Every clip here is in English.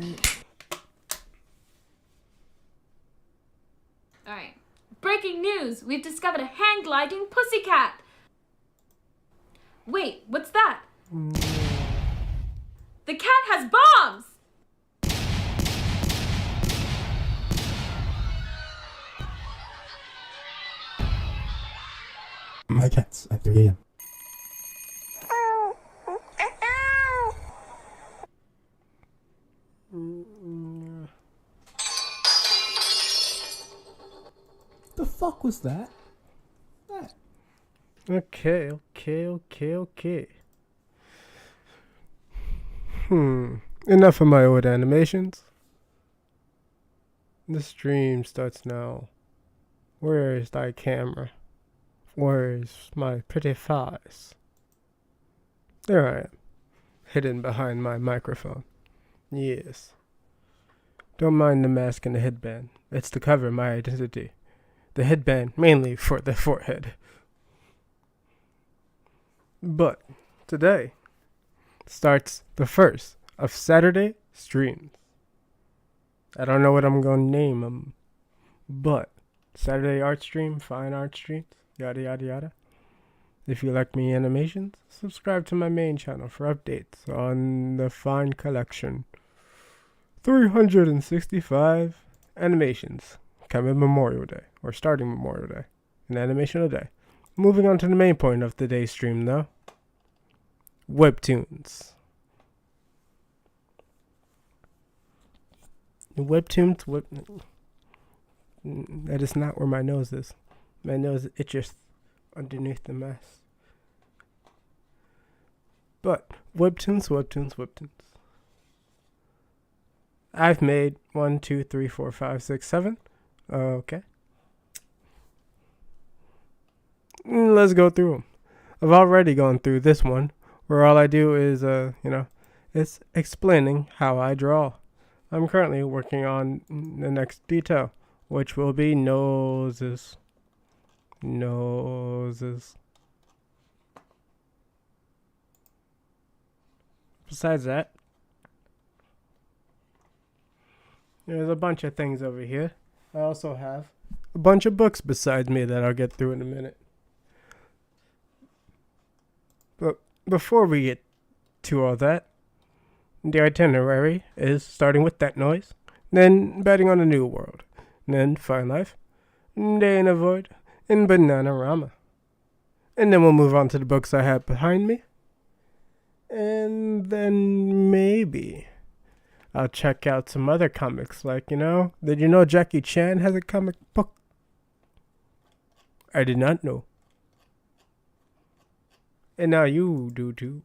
shit. Alright. Breaking news! We've discovered a hang-gliding pussycat! Wait, what's that? The cat has bombs! My cats at 3 a.m. The fuck was that? Okay. Enough of my old animations. The stream starts now. Where is thy camera? Where is my pretty face? There I am, hidden behind my microphone. Yes. Don't mind the mask and the headband. It's to cover my identity. The headband mainly for the forehead. But today starts the first of Saturday streams. I don't know what I'm going to name them, but Saturday art stream, fine art streams, yada yada yada. If you like me animations, subscribe to my main channel for updates on the fine collection. 365 animations coming Memorial Day, or starting Memorial Day, an animation a day. Moving on to the main point of today's stream though. Webtoons. That is not where my nose is. My nose itches underneath the mask. But webtoons. I've made 1, 2, 3, 4, 5, 6, 7. Okay. Let's go through them. I've already gone through this one, where all I do is, it's explaining how I draw. I'm currently working on the next detail, which will be noses. Besides that, there's a bunch of things over here. I also have a bunch of books beside me that I'll get through in a minute. But before we get to all that, the itinerary is starting with that noise, then betting on a new world, then Fine Life, Day in a Void, and Bananarama. And then we'll move on to the books I have behind me. And then maybe I'll check out some other comics, like, did you know Jackie Chan has a comic book? I did not know. And now you do too.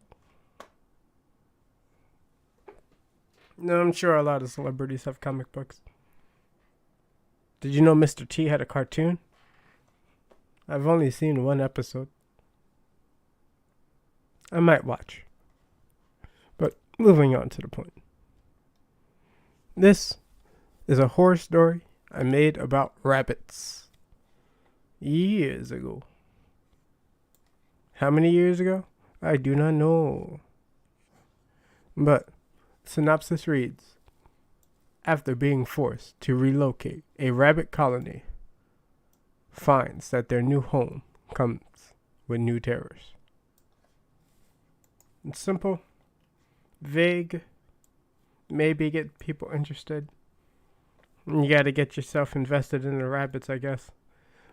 No, I'm sure a lot of celebrities have comic books. Did you know Mr. T had a cartoon? I've only seen one episode. I might watch. But moving on to the point. This is a horror story I made about rabbits. Years ago. How many years ago? I do not know. But synopsis reads, after being forced to relocate, a rabbit colony finds that their new home comes with new terrors. It's simple, vague, maybe get people interested. You gotta get yourself invested in the rabbits, I guess.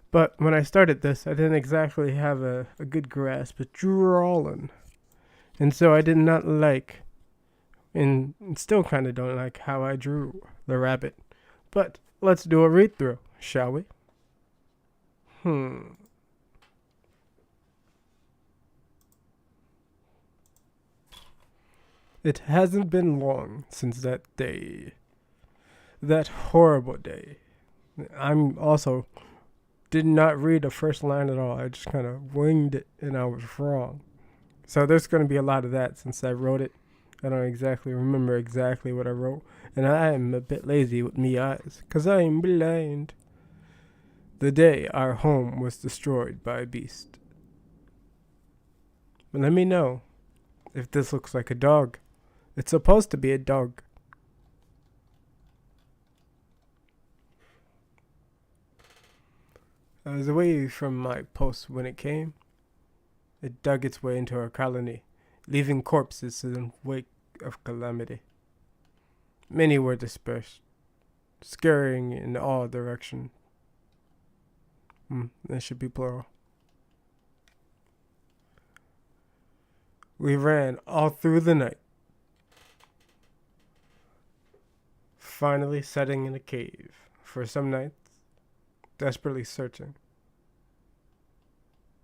But when I started this, I didn't exactly have a good grasp of drawing. And so I did not like, and still kind of don't like, how I drew the rabbit. But let's do a read through, shall we? It hasn't been long since that day. That horrible day. I'm also did not read the first line at all. I just kind of winged it and I was wrong. So there's going to be a lot of that since I wrote it. I don't exactly remember exactly what I wrote. And I am a bit lazy with me eyes, 'cause I am blind. The day our home was destroyed by a beast. But let me know if this looks like a dog. It's supposed to be a dog. I was away from my post when it came. It dug its way into our colony, leaving corpses in the wake of calamity. Many were dispersed, scurrying in all directions. That should be plural. We ran all through the night, finally settling in a cave for some nights, desperately searching,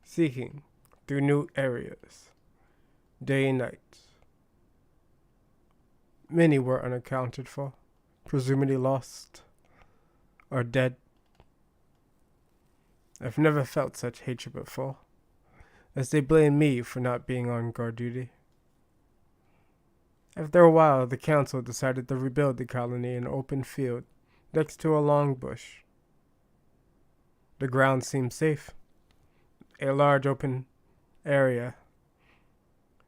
seeking through new areas, day and night. Many were unaccounted for, presumably lost or dead. I've never felt such hatred before, as they blamed me for not being on guard duty. After a while, the council decided to rebuild the colony in an open field next to a long bush. The ground seemed safe, a large open area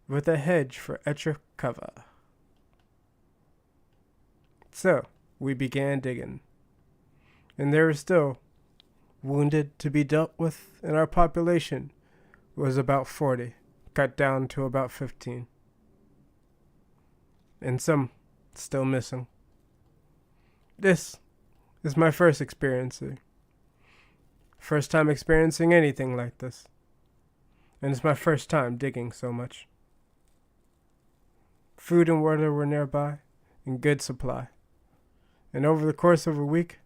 with a hedge for extra cover. So, we began digging, and there were still wounded to be dealt with, and our population was about 40, cut down to about 15. And some still missing. This is my first experiencing. First time experiencing anything like this. And it's my first time digging so much. Food and water were nearby, in good supply. And over the course of a week,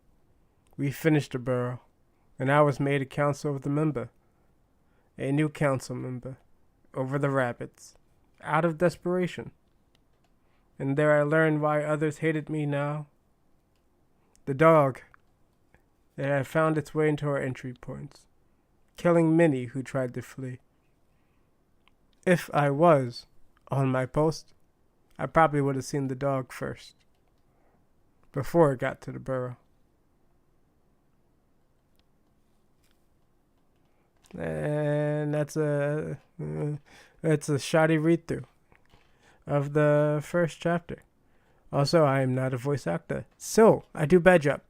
we finished the burrow, and I was made a council of the member. A new council member, over the rabbits, out of desperation. And there I learned why others hated me now. The dog that had found its way into our entry points, killing many who tried to flee. If I was on my post, I probably would have seen the dog first, before it got to the burrow. And that's a shoddy read through of the first chapter. Also, I am not a voice actor, so I do bad job.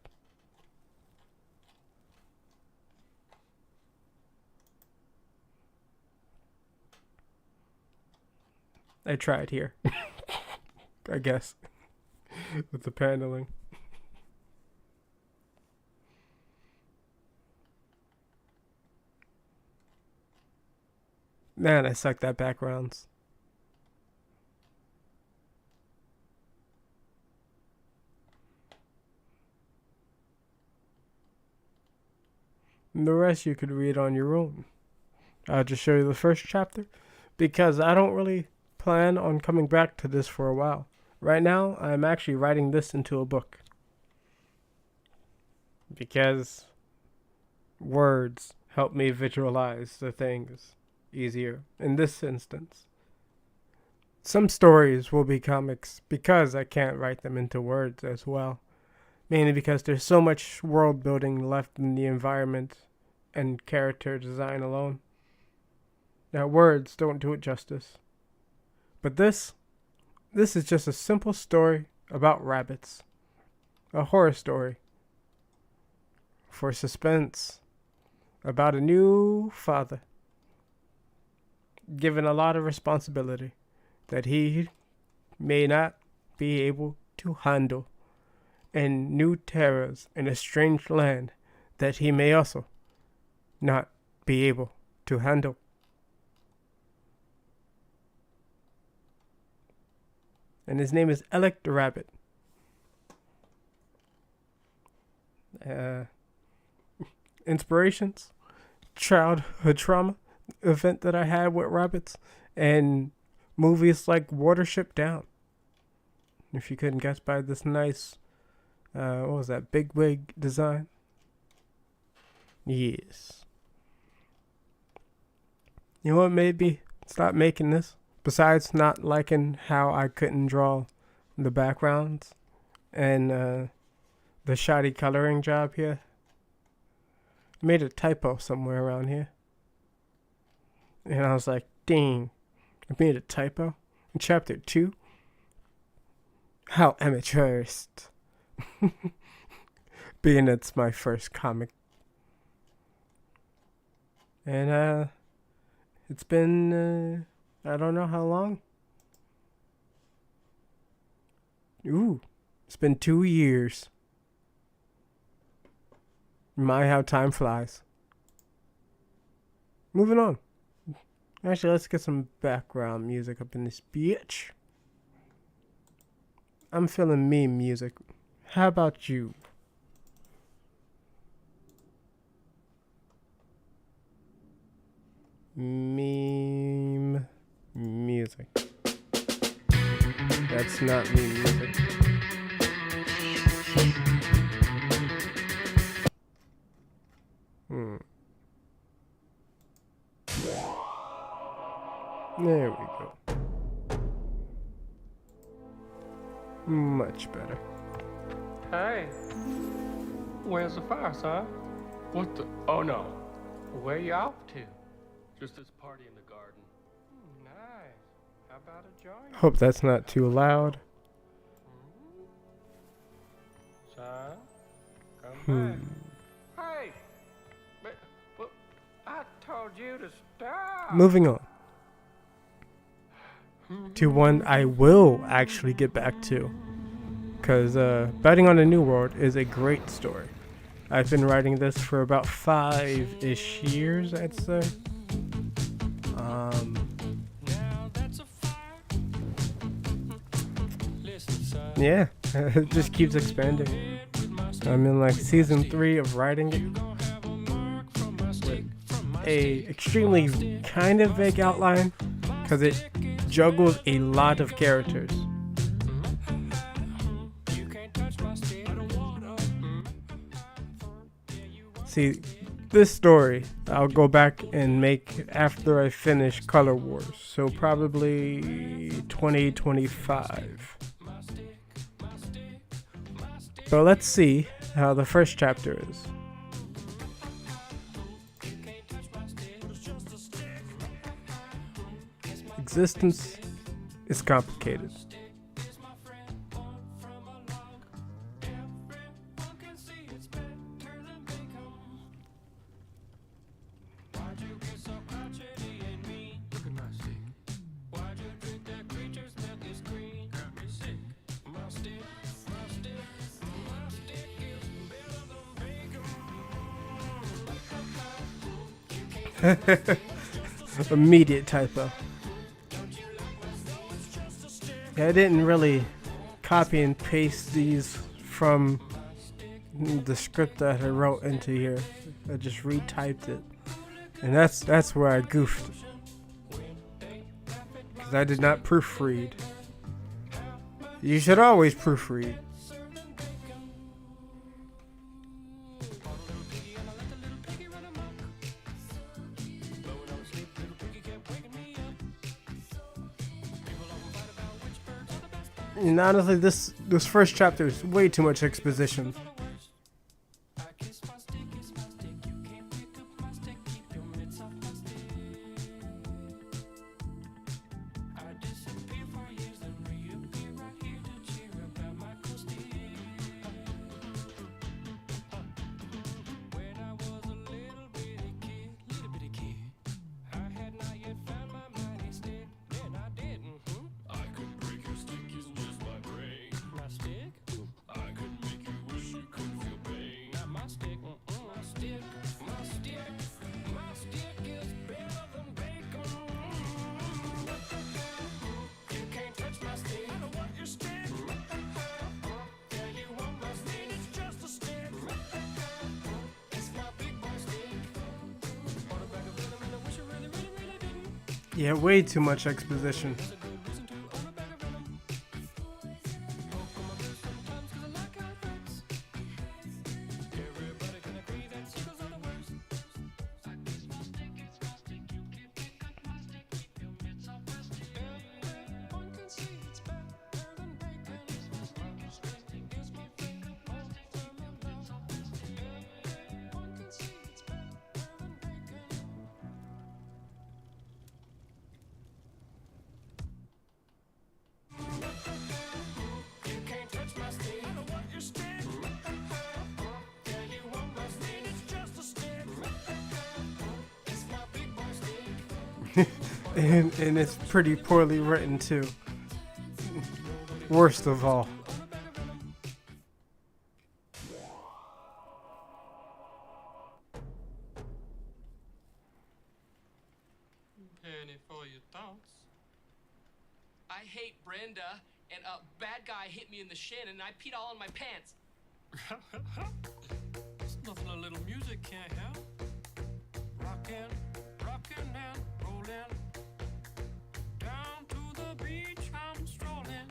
I tried here, I guess, with the paneling. Man, I sucked at backgrounds. And the rest you could read on your own. I'll just show you the first chapter, because I don't really plan on coming back to this for a while. Right now, I'm actually writing this into a book. Because words help me visualize the things easier. In this instance, some stories will be comics because I can't write them into words as well. Mainly because there's so much world building left in the environment and character design alone that words don't do it justice. But this is just a simple story about rabbits. A horror story for suspense about a new father given a lot of responsibility that he may not be able to handle, and new terrors in a strange land that he may also not be able to handle. And his name is Alec the Rabbit. Inspirations, childhood trauma event that I had with rabbits, and movies like Watership Down. If you couldn't guess by this nice, what was that, big wig design? Yes. You know what made me stop making this? Besides not liking how I couldn't draw the backgrounds and the shoddy coloring job here. I made a typo somewhere around here. And I was like, dang, I made a typo in chapter 2? How amateurish. Being it's my first comic. And it's been I don't know how long. Ooh, it's been 2 years. My, how time flies. Moving on. Actually, let's get some background music up in this bitch. I'm feeling meme music. How about you? Meme music. That's not meme music. There we go. Much better. Hey, where's the fire, son? What the? Oh no. Where you off to? Just this party in the garden. Nice. How about a joint? Hope that's not too loud. Son, come back. Hey, but I told you to stop. Moving on to one I will actually get back to, because Betting on a New World is a great story. I've been writing this for about 5-ish years, I'd say. Yeah, it just keeps expanding. I'm in like season 3 of writing it. With a extremely kind of vague outline, because it juggles a lot of characters. See, this story I'll go back and make after I finish Color Wars, so probably 2025. But let's see how the first chapter is. Existence is complicated. Immediate typo. Yeah, I didn't really copy and paste these from the script that I wrote into here. I just retyped it, and that's where I goofed, because I did not proofread. You should always proofread. And honestly, this first chapter is way too much exposition. Yeah, way too much exposition. And it's pretty poorly written too. Worst of all. Penny for your thoughts. I hate Brenda, and a bad guy hit me in the shin, and I peed all in my pants. It's nothing a little music can't help. Rockin', rockin' and rollin'. Down to the beach I'm strolling.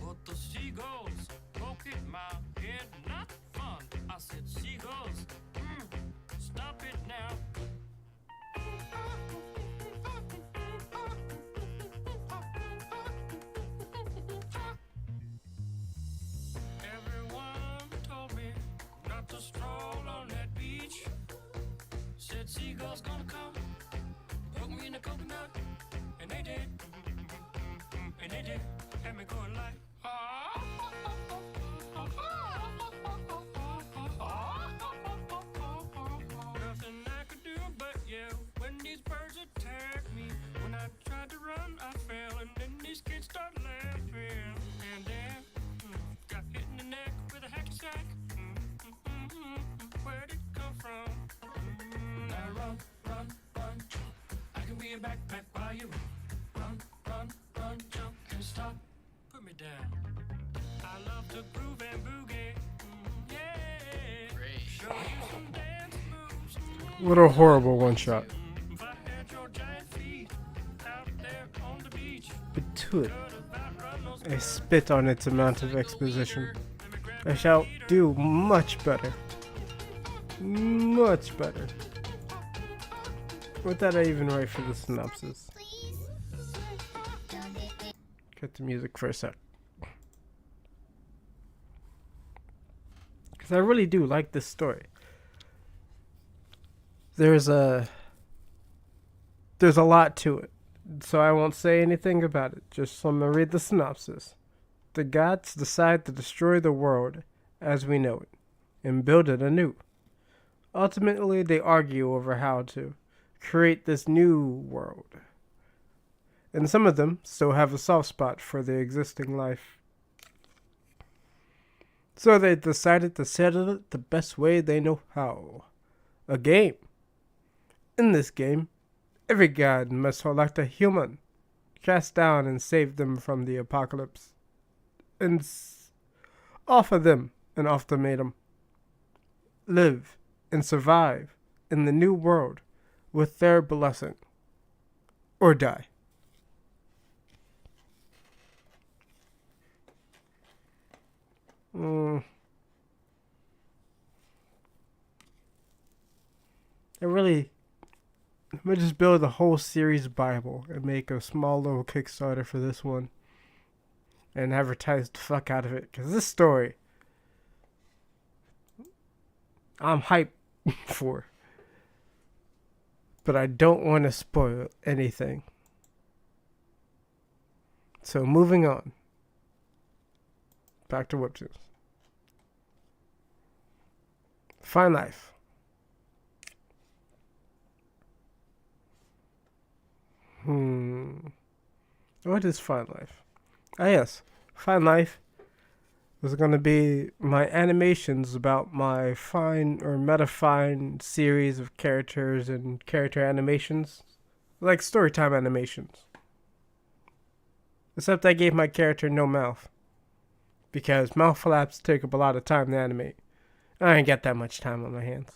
But the seagulls poke at my head, not fun. I said, seagulls, stop it now. Everyone told me not to stroll on that beach. Said seagulls gonna come, hook me in a coconut, and they did, and they did, had me going like, nothing I could do but yell when these birds attacked me. When I tried to run, I fell, and then these kids start laughing, and then got hit in the neck with a hacky sack. Where'd it come from? Now run, run, run. I can be a backpack while you run, run, run, jump and stop. Put me down. I love to groove and boogie. Yeah. Show you some dance moves. What a horrible one shot. If I had your giant feet out there on the beach, But to it, could about run those I spit on its amount of exposition. I shall do much better. Much better. What did I even write for the synopsis? Cut the music for a sec. Because I really do like this story. There's a lot to it. So I won't say anything about it. Just I'm gonna read the synopsis. The gods decide to destroy the world as we know it and build it anew. Ultimately, they argue over how to create this new world. And some of them still have a soft spot for the existing life. So they decided to settle it the best way they know how. A game. In this game, every god must select a human, cast down and save them from the apocalypse, and offer them an ultimatum. Live and survive in the new world with their blessing, or die. I'm gonna just build a whole series Bible and make a small little Kickstarter for this one and advertise the fuck out of it. Because this story, I'm hyped for. But I don't want to spoil anything. So moving on. Back to Webtoons. Fine Life. What is Fine Life? Ah yes, Fine Life was going to be my animations about my fine or meta-fine series of characters and character animations. Like storytime animations. Except I gave my character no mouth. Because mouth flaps take up a lot of time to animate. I ain't got that much time on my hands.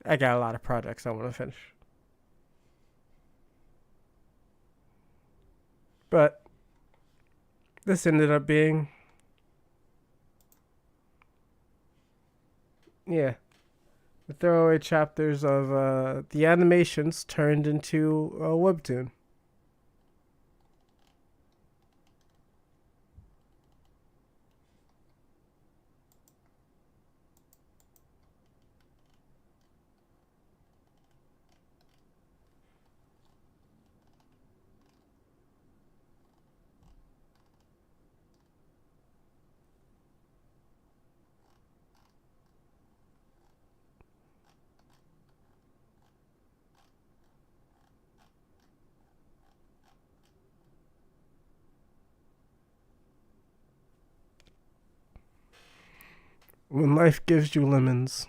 I got a lot of projects I want to finish. But this ended up being, the throwaway chapters of the animations turned into a webtoon. When life gives you lemons.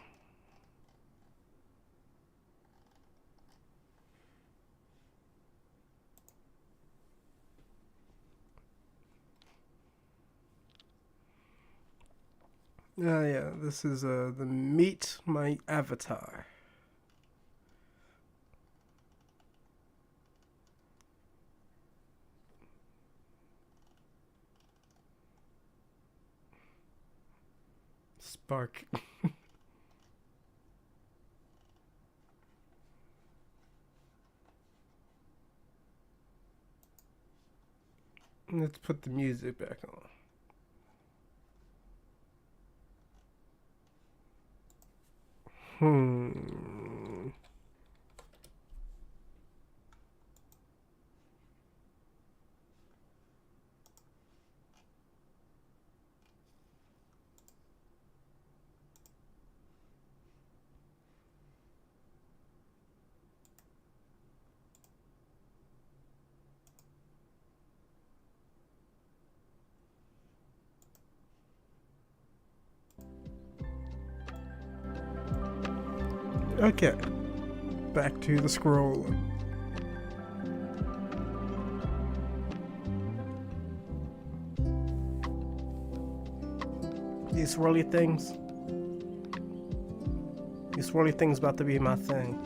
Yeah, this is the Meet My Avatar. Spark. Let's put the music back on. Okay, back to the scroll. These swirly things about to be my thing.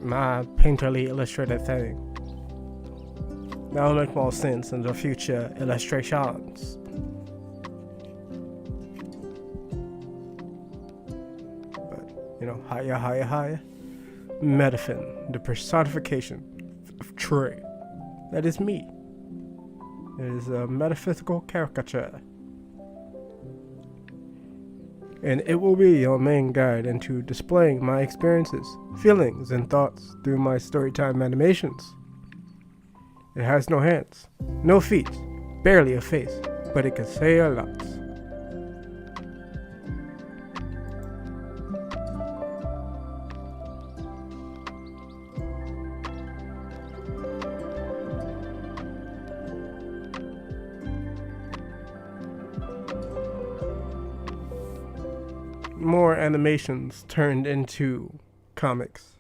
My painterly illustrated thing. That'll make more sense in the future illustrations. You know, higher. Metafin, the personification of tree. That is me. It is a metaphysical caricature. And it will be your main guide into displaying my experiences, feelings, and thoughts through my storytime animations. It has no hands, no feet, barely a face, but it can say a lot. More animations turned into comics.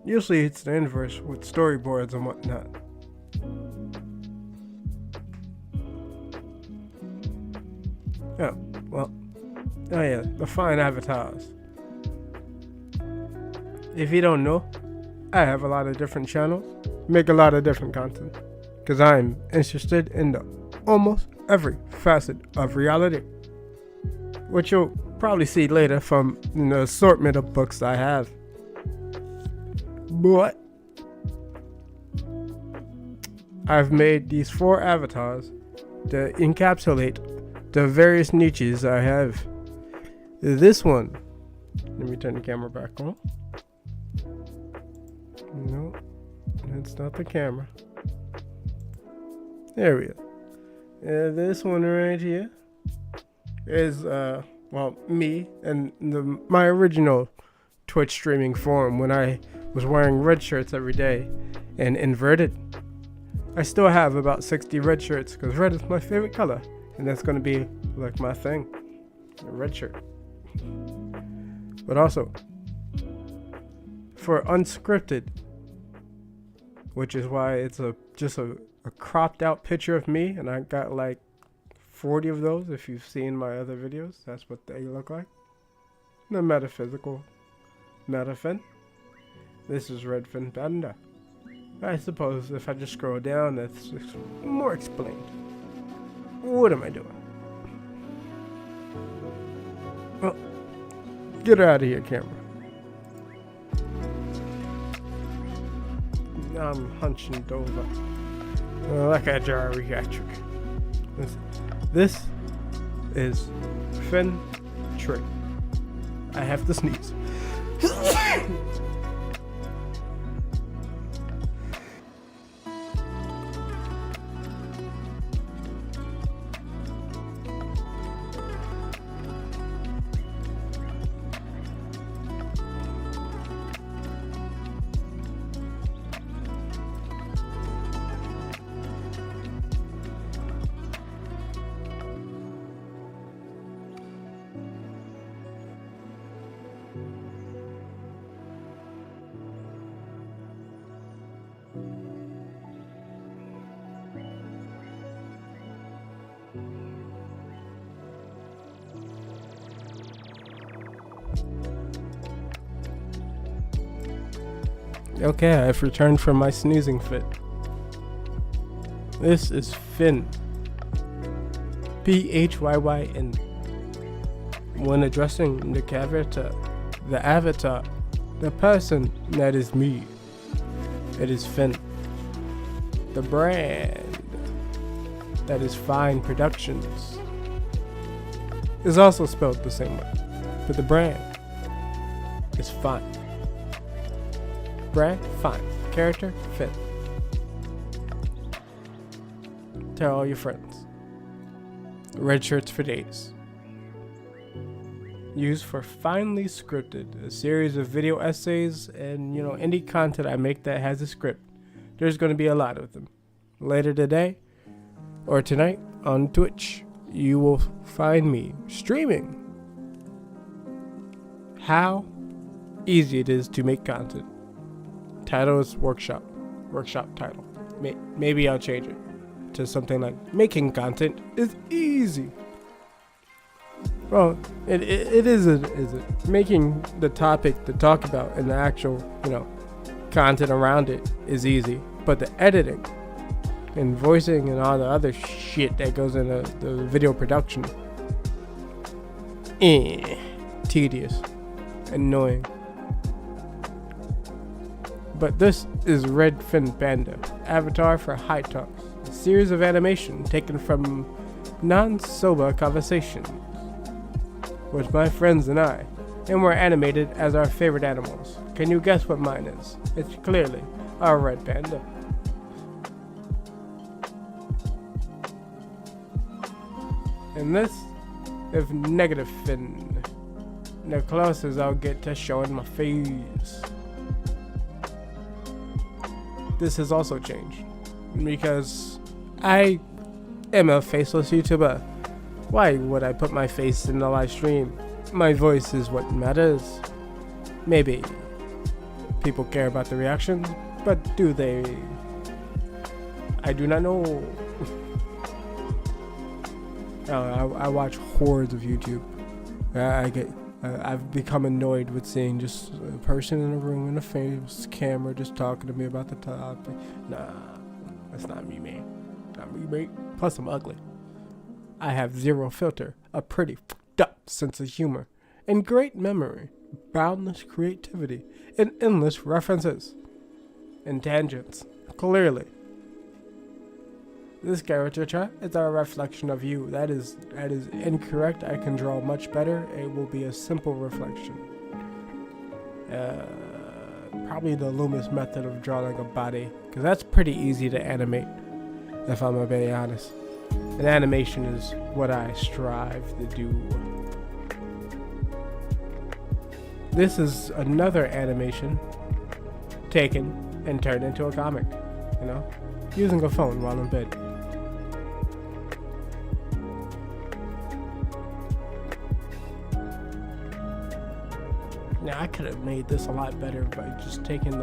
Usually it's the inverse with storyboards and whatnot. Oh yeah, the fine avatars. If you don't know, I have a lot of different channels, make a lot of different content, because I'm interested in the almost every facet of reality, which you'll probably see later from the assortment of books I have. But I've made these 4 avatars to encapsulate the various niches I have. This one, let me turn the camera back on. No, that's not the camera. There we go. This one right here is me and my original Twitch streaming form when I was wearing red shirts every day and inverted. I still have about 60 red shirts because red is my favorite color, and that's gonna be like my thing, a red shirt. But also for unscripted, which is why it's just a cropped out picture of me, and I got like 40 of those. If you've seen my other videos, that's what they look like. The metaphysical metafin. This is Redfin Panda. I suppose if I just scroll down, that's more explained. What am I doing? Well, get out of here, camera. I'm hunching over like a geriatric. This is Finn Trick. I have to sneeze. Okay, I've returned from my sneezing fit. This is Finn. Phyn. When addressing the avatar, the person that is me, it is Finn. The brand, that is Fine Productions, is also spelled the same way, but the brand is Fine. Brand, Fine. Character, Finn. Tell all your friends. Red shirts for days. Used for finely scripted, a series of video essays and, any content I make that has a script. There's going to be a lot of them. Later today, or tonight, on Twitch, you will find me streaming how easy it is to make content. Title is Workshop title. Maybe I'll change it to something like Making Content is Easy. Well, it is making the topic to talk about and the actual, content around it is easy. But the editing and voicing and all the other shit that goes into the video production, tedious, annoying. But this is Red Fin Panda, avatar for High Talks, a series of animation taken from non-soba conversations with my friends and I, and we're animated as our favorite animals. Can you guess what mine is? It's clearly our red panda. And this is Negative Fin, the closest I'll get to showing my face. This has also changed, because I am a faceless YouTuber. Why would I put my face in the live stream? My voice is what matters. Maybe people care about the reactions, but do they? I do not know. I watch hordes of YouTube. I've become annoyed with seeing just a person in a room in a face camera just talking to me about the topic. Nah, that's not me, man. Not me, mate. Plus, I'm ugly. I have zero filter, a pretty fucked up sense of humor, and great memory, boundless creativity, and endless references and tangents. Clearly, this character trait is a reflection of you. That is incorrect. I can draw much better. It will be a simple reflection. Probably the Loomis method of drawing a body, because that's pretty easy to animate, if I'm being honest. And animation is what I strive to do. This is another animation taken and turned into a comic, using a phone while in bed. Now I could have made this a lot better by just taking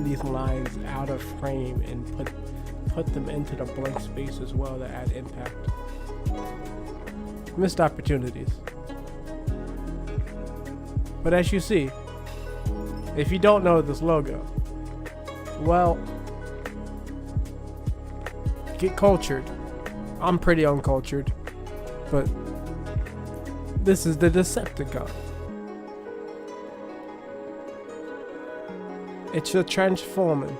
these lines out of frame and put them into the blank space as well to add impact. Missed opportunities. But as you see, if you don't know this logo, well, get cultured. I'm pretty uncultured, but this is the Decepticon. It's a transforming.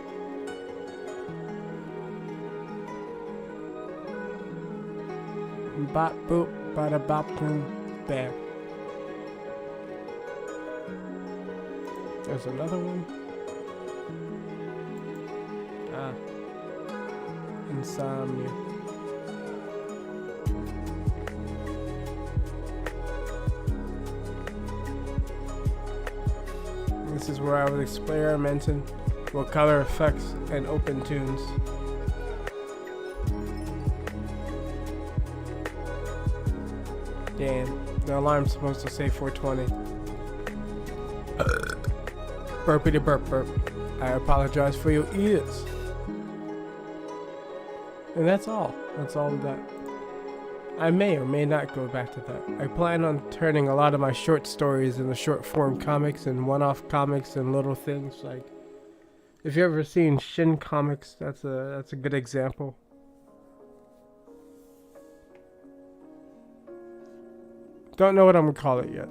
Bop boop, bada bop boom, bam. There's another one. Insomnia. This is where I was experimenting with color effects and open tunes. Damn, the alarm's supposed to say 420. Burpity burp burp. I apologize for your ears. And that's all. That's all that I may or may not go back to that. I plan on turning a lot of my short stories into short form comics and one-off comics and little things like. If you ever seen Shin Comics, that's a good example. Don't know what I'm gonna call it yet.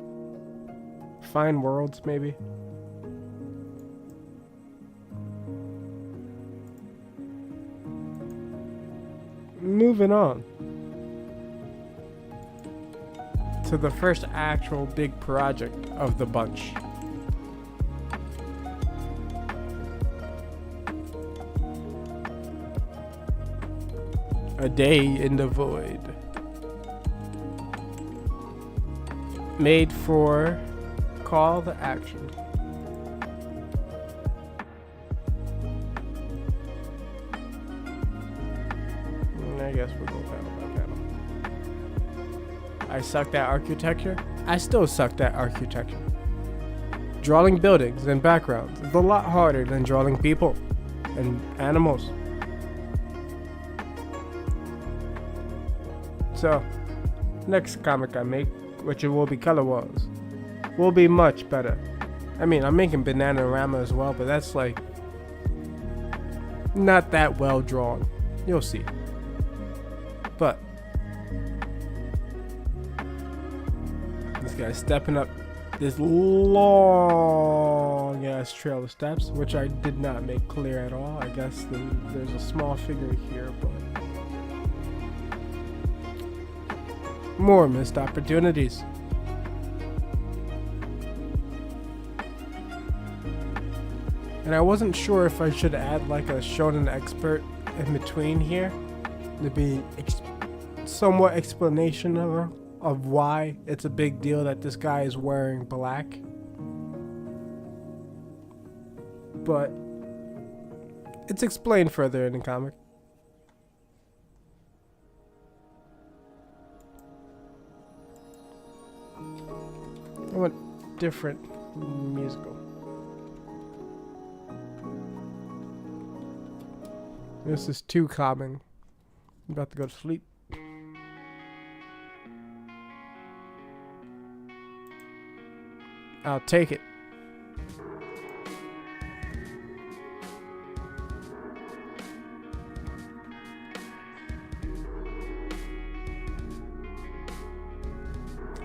Fine Worlds, maybe. Moving on to the first actual big project of the bunch. A Day in the Void. Made for Call to Action. I guess we'll go panel by panel. I sucked at architecture. I still sucked at architecture. Drawing buildings and backgrounds is a lot harder than drawing people and animals. So, next comic I make, which it will be Color Wars, will be much better. I mean, I'm making Bananarama as well, but that's like not that well drawn. You'll see. But this guy's stepping up this long ass trail of steps, which I did not make clear at all. I guess there's a small figure here, but more missed opportunities. And I wasn't sure if I should add like a shonen expert in between here to be somewhat explanation of why it's a big deal that this guy is wearing black. But it's explained further in the comic. I want different musical. This is too common. I'm about to go to sleep. I'll take it.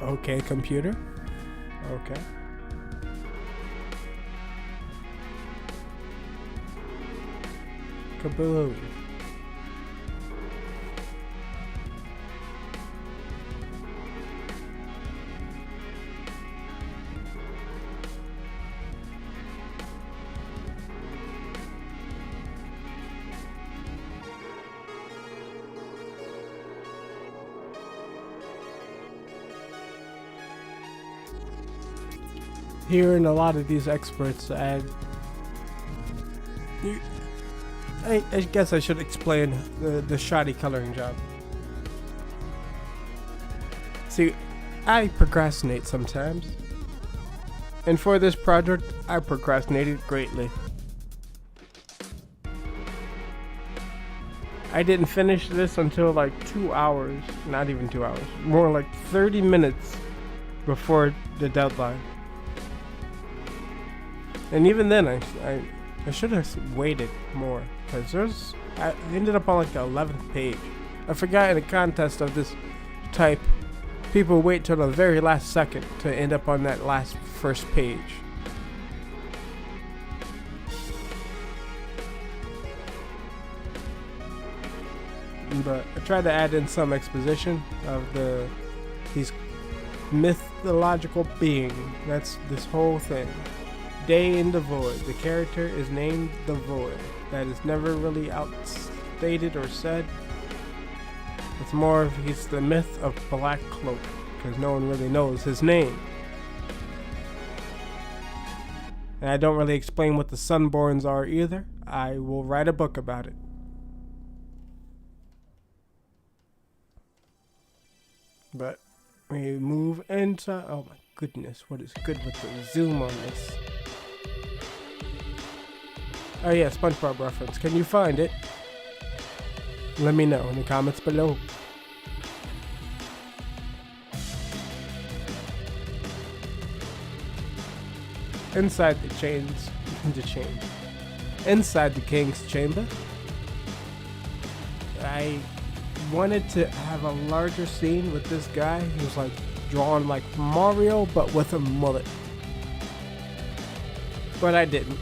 Okay, computer. Okay. Kaboom. Hearing a lot of these experts add. I guess I should explain the shoddy coloring job. See, I procrastinate sometimes. And for this project, I procrastinated greatly. I didn't finish this until like 2 hours, not even 2 hours, more like 30 minutes before the deadline. And even then, I should have waited more, because I ended up on like the 11th page. I forgot in a contest of this type, people wait till the very last second to end up on that first page. But I tried to add in some exposition of these mythological beings. That's this whole thing. Day in the Void. The character is named the Void. That is never really outstated or said. It's more of he's the myth of Black Cloak, because no one really knows his name. And I don't really explain what the Sunborns are either. I will write a book about it. But we move into, oh my goodness, what is good with the zoom on this? Oh yeah, SpongeBob reference. Can you find it? Let me know in the comments below. inside the king's chamber, I wanted to have a larger scene with this guy who's like drawn like Mario but with a mullet. But I didn't.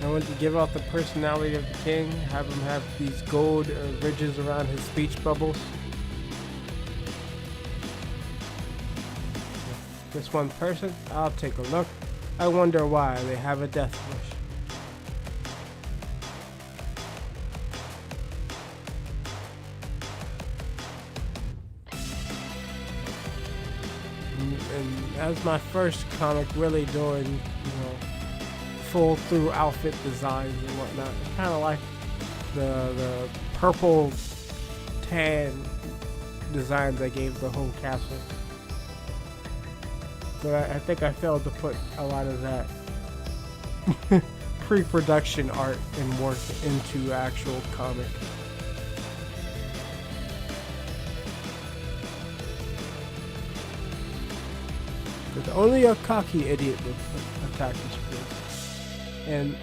I wanted to give out the personality of the king, have him have these gold ridges around his speech bubbles. This one person, I'll take a look. I wonder why they have a death wish. And as my first comic really doing, full through outfit designs and whatnot, I kind of like the purple tan designs I gave the whole castle. But I think I failed to put a lot of that pre-production art and work into actual comic. But only a cocky idiot would attack this place. And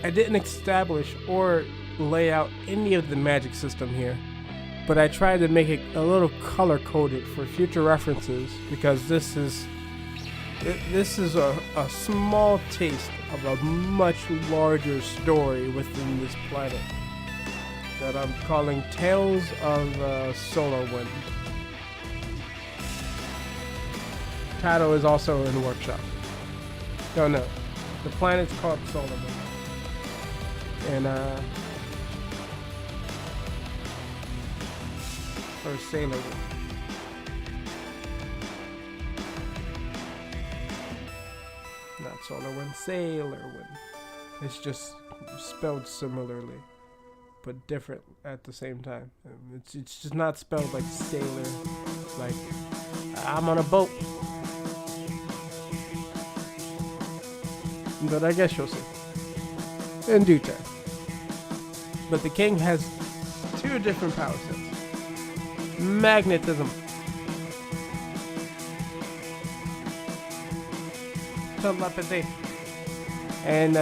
I didn't establish or lay out any of the magic system here, but I tried to make it a little color coded for future references, because this is a small taste of a much larger story within this planet that I'm calling Tales of Solar Wind. Title is also in the workshop. No, the planet's called Solar Wind, and or Sailor Wind. Not Solar Wind, Sailor Wind. It's just spelled similarly, but different at the same time. It's just not spelled like sailor, like I'm on a boat. But I guess you'll see in due time. But the king has two different power sets. Magnetism. Telepathy. And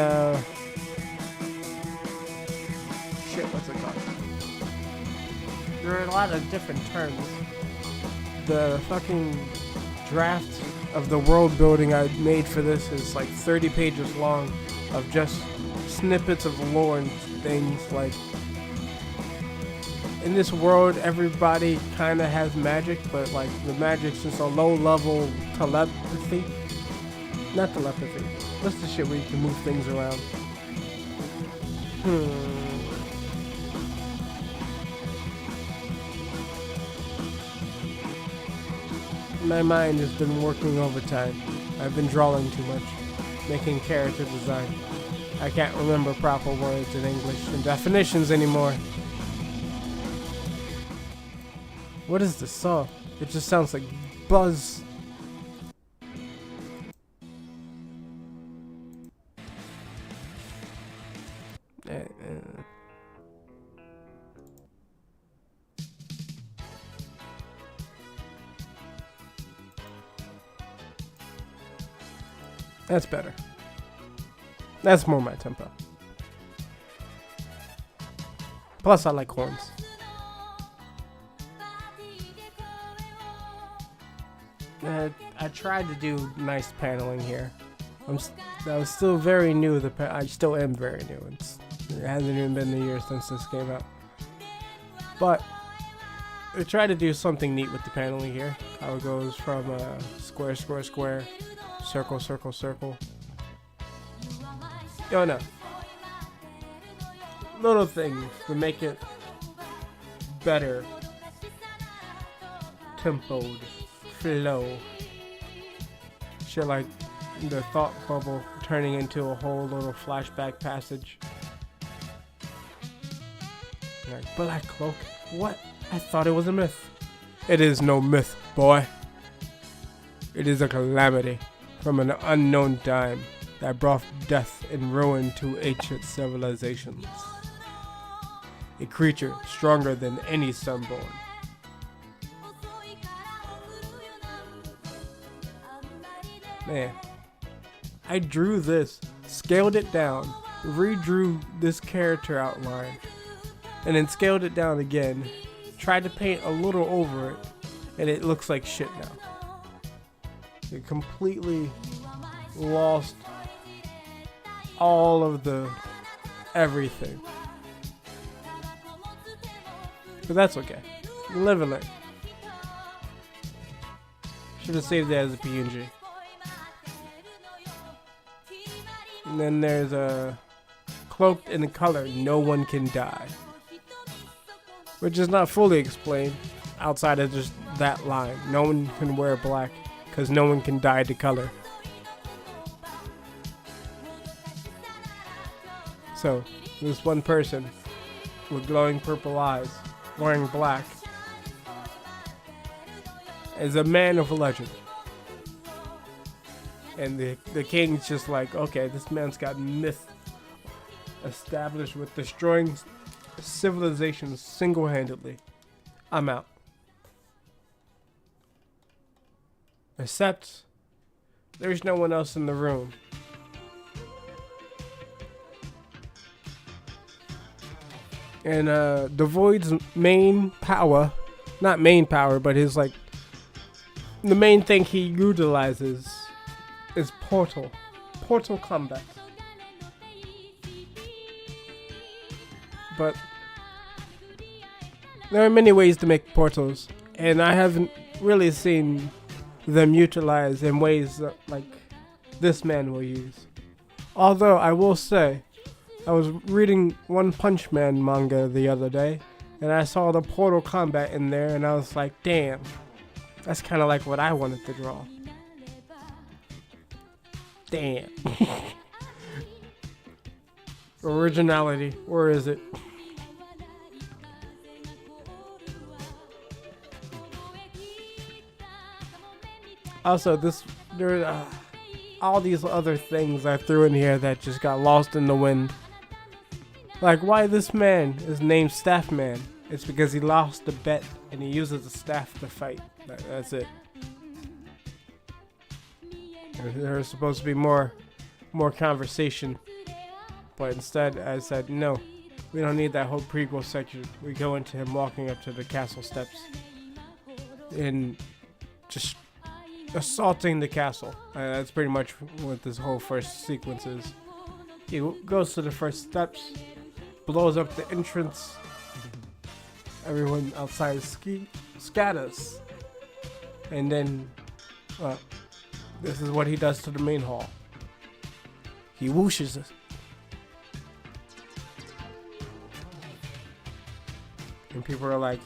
shit, what's it called? There are a lot of different terms. The fucking draft of the world building I made for this is like 30 pages long of just snippets of lore and things. Like, in this world everybody kind of has magic, but like the magic's just a low level telepathy. Not telepathy. What's the shit where you can move things around? My mind has been working overtime. I've been drawing too much, making character design. I can't remember proper words in English and definitions anymore. What is the saw? It just sounds like buzz. That's better. That's more my tempo. Plus, I like horns. I tried to do nice paneling here. I was still very new. I still am very new. It hasn't even been a year since this came out. But I tried to do something neat with the paneling here. How it goes from square, square, square, circle, circle, circle. Oh no. Little things to make it better. Tempoed. Flow. Shit like the thought bubble turning into a whole little flashback passage. Like, Black Cloak? What? I thought it was a myth. It is no myth, boy. It is a calamity from an unknown time that brought death and ruin to ancient civilizations. A creature stronger than any sunborn. Man, I drew this, scaled it down, redrew this character outline, and then scaled it down again, tried to paint a little over it, and it looks like shit now. It completely lost all of the everything. But that's okay. You live and learn. Should have saved that as a PNG. And then there's a cloaked in the color, no one can die. Which is not fully explained outside of just that line. No one can wear black because no one can dye the color. So, this one person with glowing purple eyes wearing black is a man of legend. And the king's just like, okay, this man's got myth established with destroying civilizations single-handedly. I'm out. Except there's no one else in the room. And the Void's main power, not main power, but his like, the main thing he utilizes is portal combat. But there are many ways to make portals, and I haven't really seen them utilized in ways that, like this man will use. Although I will say, I was reading One Punch Man manga the other day, and I saw the portal combat in there, and I was like, damn, that's kind of like what I wanted to draw. Damn. Originality, where is it? Also, there are all these other things I threw in here that just got lost in the wind. Like, why this man is named Staff Man? It's because he lost the bet and he uses a staff to fight. That's it. There's supposed to be more conversation, but instead I said no. We don't need that whole prequel section. We go into him walking up to the castle steps and just assaulting the castle. That's pretty much what this whole first sequence is. He goes to the first steps, blows up the entrance. Everyone outside scatters, and then this is what he does to the main hall. He whooshes it. And people are like,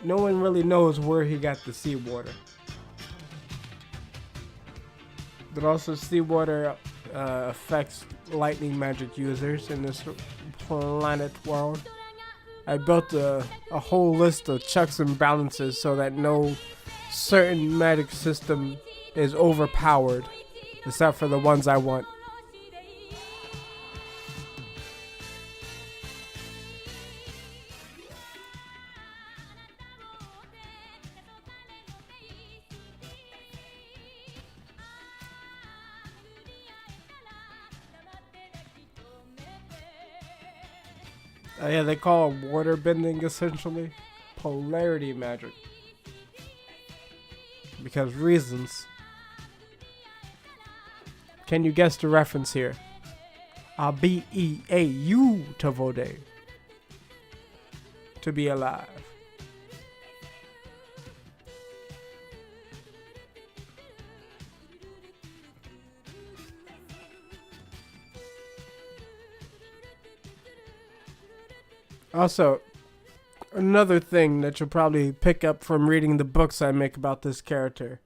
no one really knows where he got the seawater. But also seawater affects lightning magic users in this planet world. I built a whole list of checks and balances so that no certain magic system is overpowered, except for the ones I want. Yeah, they call it water bending essentially polarity magic. Because reasons. Can you guess the reference here? A-B-E-A-U to vode. To be alive. Also, another thing that you'll probably pick up from reading the books I make about this character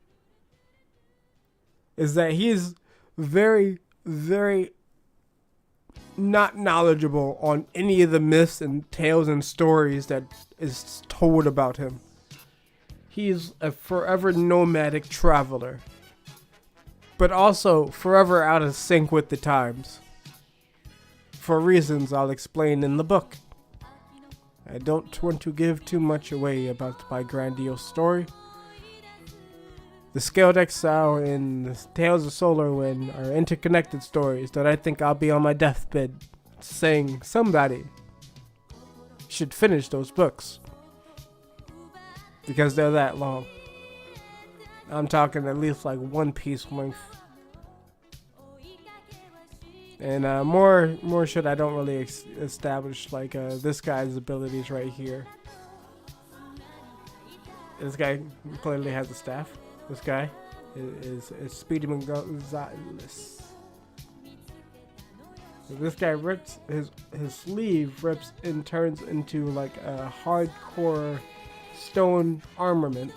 is that he is very, very not knowledgeable on any of the myths and tales and stories that is told about him. He's a forever nomadic traveler, but also forever out of sync with the times, for reasons I'll explain in the book. I don't want to give too much away about my grandiose story, The Scaled Exile and the Tales of Solar Wind are interconnected stories that I think I'll be on my deathbed saying somebody should finish those books. Because they're that long. I'm talking at least like One Piece length. And more shit I don't really establish, like this guy's abilities right here. This guy clearly has a staff. This guy is Speedy Gonzales. So this guy rips his sleeve rips and turns into like a hardcore stone armament,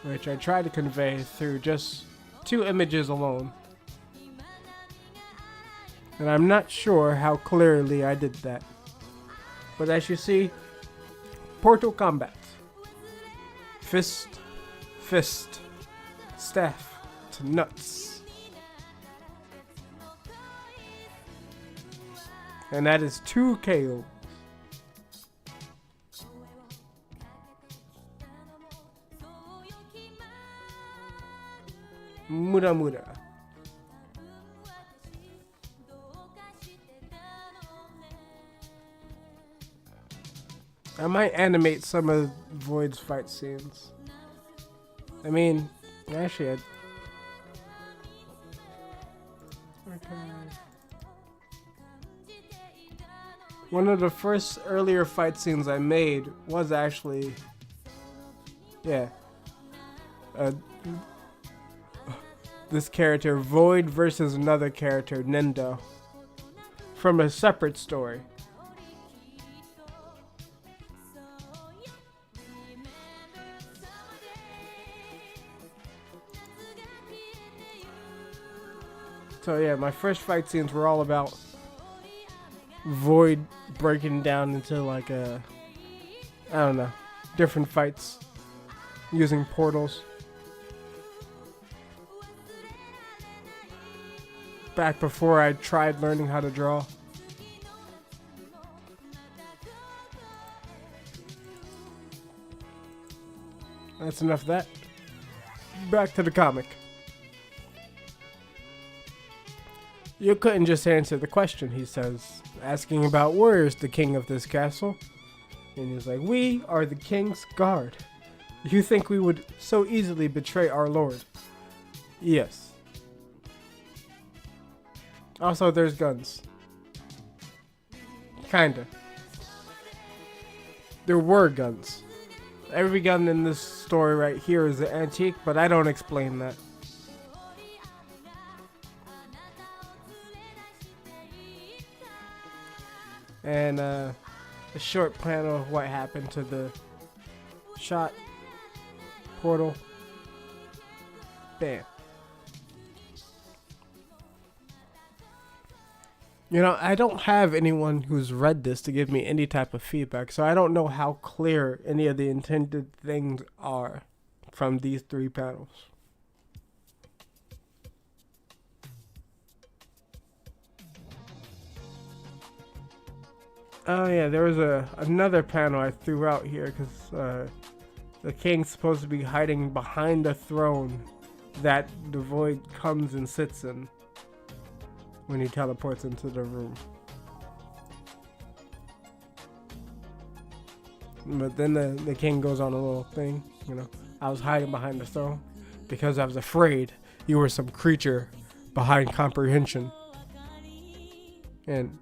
which I tried to convey through just 2 images alone. And I'm not sure how clearly I did that. But as you see, Portal Combat. Fist, fist, staff to nuts. And that is 2 KO. Mura Mura. I might animate some of Void's fight scenes. I mean, actually, okay. One of the first earlier fight scenes I made was actually, this character, Void versus another character, Nendo, from a separate story. So yeah, my first fight scenes were all about Void breaking down into like I don't know, different fights using portals. Back before I tried learning how to draw. That's enough of that. Back to the comic. You couldn't just answer the question, he says, asking about where is the king of this castle. And he's like, we are the king's guard. You think we would so easily betray our lord? Yes. Also, there's guns. Kinda. There were guns. Every gun in this story right here is an antique, but I don't explain that. And a short panel of what happened to the shot portal. Bam. You know, I don't have anyone who's read this to give me any type of feedback, so I don't know how clear any of the intended things are from these 3 panels. Oh yeah, there was another panel I threw out here because the king's supposed to be hiding behind a throne that the Void comes and sits in when he teleports into the room. But then the king goes on a little thing, you know, I was hiding behind the throne because I was afraid you were some creature behind comprehension. And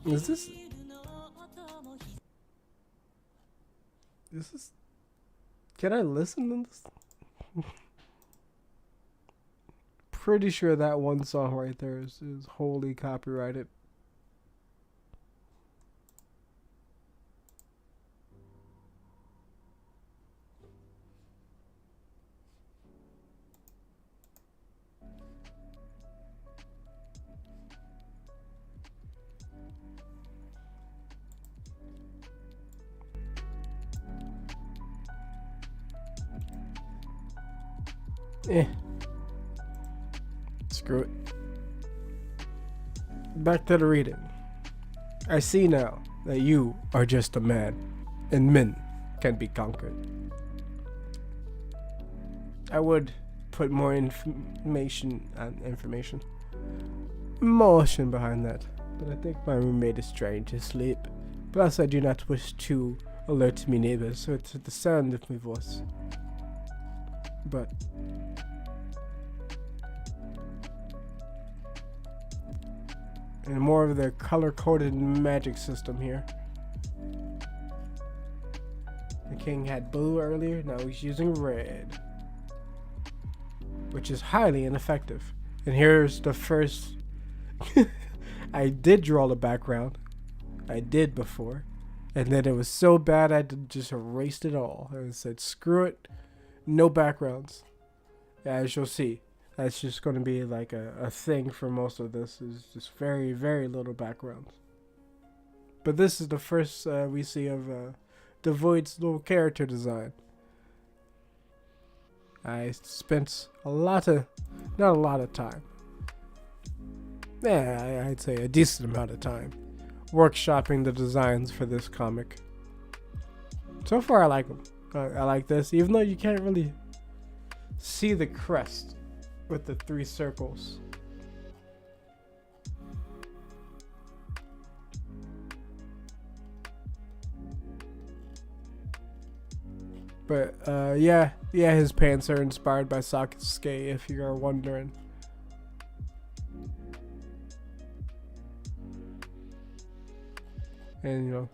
is this can I listen to this? Pretty sure that one song right there is wholly copyrighted. Screw it. Back to the reading. I see now that you are just a man, and men can be conquered. put more emotion behind that. But I think my roommate is trying to sleep. Plus, I do not wish to alert me neighbors with the sound of my voice. But and more of the color-coded magic system here. The king had blue earlier, now he's using red, which is highly ineffective. And here's the first. I did draw the background. I did before. And then it was so bad I had to just erase it all. I said, screw it. No backgrounds. As you'll see. That's just going to be like a thing for most of this. Is just very, very little backgrounds. But this is the first we see of Devoid's little character design. I spent not a lot of time. Yeah, I'd say a decent amount of time workshopping the designs for this comic. So far I like them. I like this, even though you can't really see the crest with the 3 circles. But yeah, his pants are inspired by Sasuke, if you are wondering. And you know,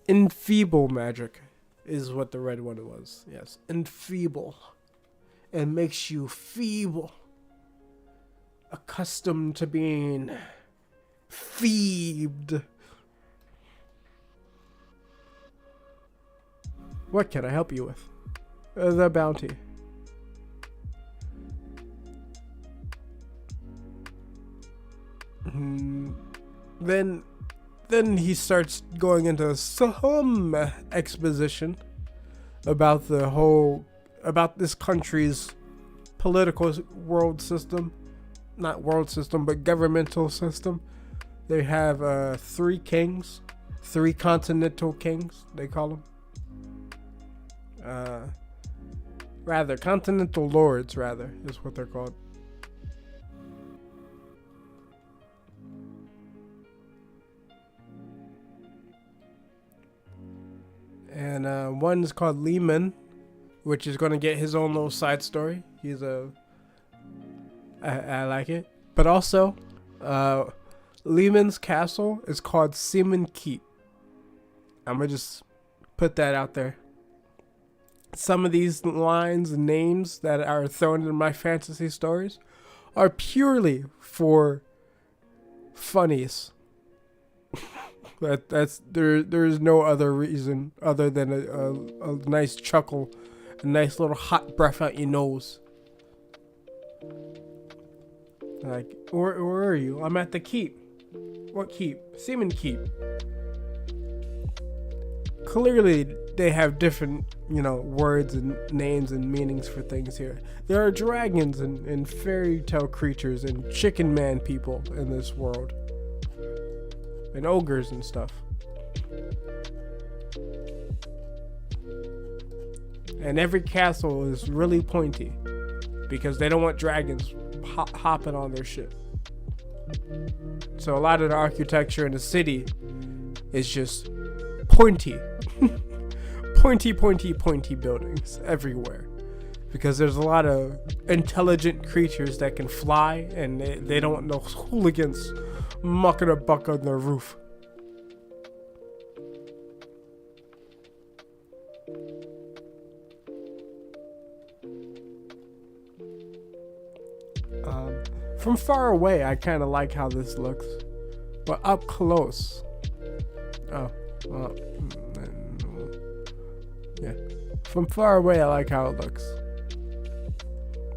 enfeeble magic is what the red one was. Yes, enfeeble. It makes you feeble, accustomed to being feebed. What can I help you with? The bounty. Then he starts going into some exposition about about this country's political world system. Not world system, but governmental system. They have 3 kings, 3 continental kings, they call them. Continental lords, is what they're called. And one is called Lehman, which is going to get his own little side story. I like it. But also, Lehman's castle is called Seaman Keep. I'm going to just put that out there. Some of these lines and names that are thrown in my fantasy stories are purely for funnies. There's no other reason other than a nice chuckle, a nice little hot breath out your nose. Like, where are you? I'm at the keep. What keep? Seaman Keep. Clearly, they have different, words and names and meanings for things here. There are dragons and fairy tale creatures and chicken man people in this world. And ogres and stuff. And every castle is really pointy because they don't want dragons hopping on their shit. So a lot of the architecture in the city is just pointy. pointy buildings everywhere. Because there's a lot of intelligent creatures that can fly, and they don't want no hooligans mucking a buck on their roof. From far away, I kind of like how this looks, but up close, yeah. From far away, I like how it looks,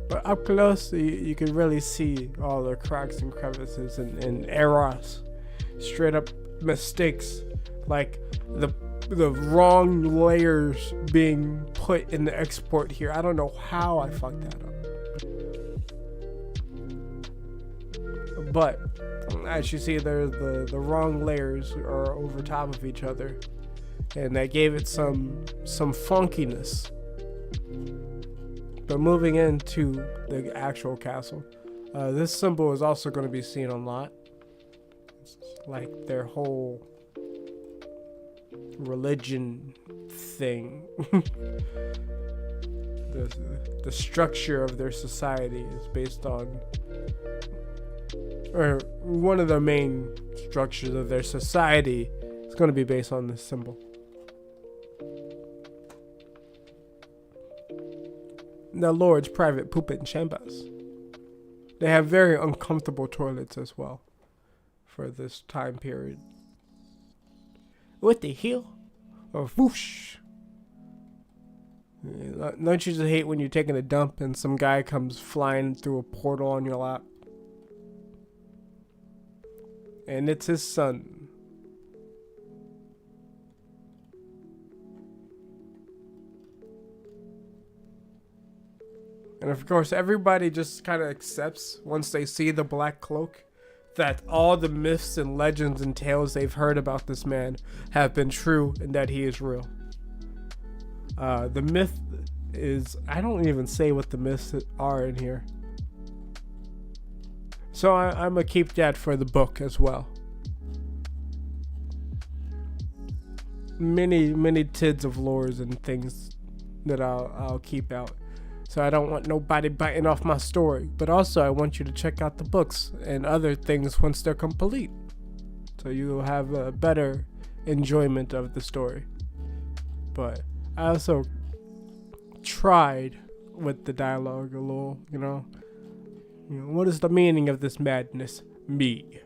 but up close, you can really see all the cracks and crevices and errors, straight up mistakes, like the wrong layers being put in the export here. I don't know how I fucked that up. But as you see, there the wrong layers are over top of each other, and that gave it some funkiness But moving into the actual castle, this symbol is also going to be seen a lot. It's like their whole religion thing. The structure of their society is based on, or one of the main structures of their society is going to be based on this symbol. The Lord's private pooping chambers. They have very uncomfortable toilets as well for this time period. What the hell? Or whoosh. Don't you just hate when you're taking a dump and some guy comes flying through a portal on your lap? And it's his son. And of course, everybody just kind of accepts once they see the black cloak that all the myths and legends and tales they've heard about this man have been true and that he is real. The myth is, I don't even say what the myths are in here. So I'm gonna keep that for the book as well. Many tids of lores and things that I'll keep out. So I don't want nobody biting off my story. But also I want you to check out the books and other things once they're complete. So you will have a better enjoyment of the story. But I also tried with the dialogue a little, you know, what is the meaning of this madness? Me. ...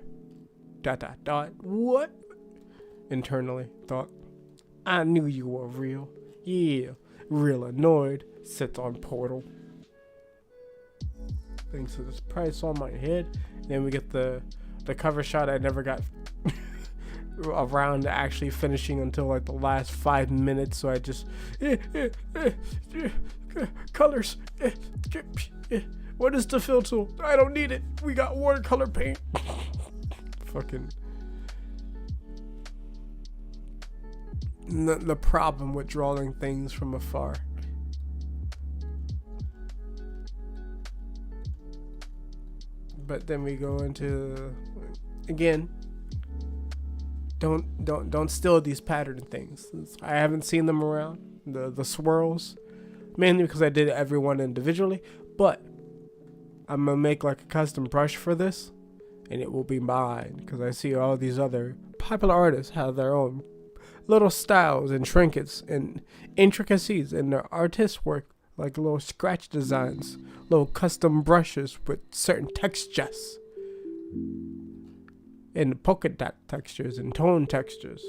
What? Internally thought. I knew you were real. Yeah, real annoyed. Sits on portal. Thanks to this price on my head. Then we get the cover shot. I never got around to actually finishing until like the last 5 minutes. So I just colors. What is the fill tool? I don't need it. We got watercolor paint. Fucking. The problem with drawing things from afar. But then we go into, again, don't steal these pattern things. I haven't seen them around, the swirls, mainly because I did everyone individually, but I'm gonna make like a custom brush for this, and it will be mine, because I see all these other popular artists have their own little styles and trinkets and intricacies in their artist work, like little scratch designs, little custom brushes with certain textures and polka dot textures and tone textures.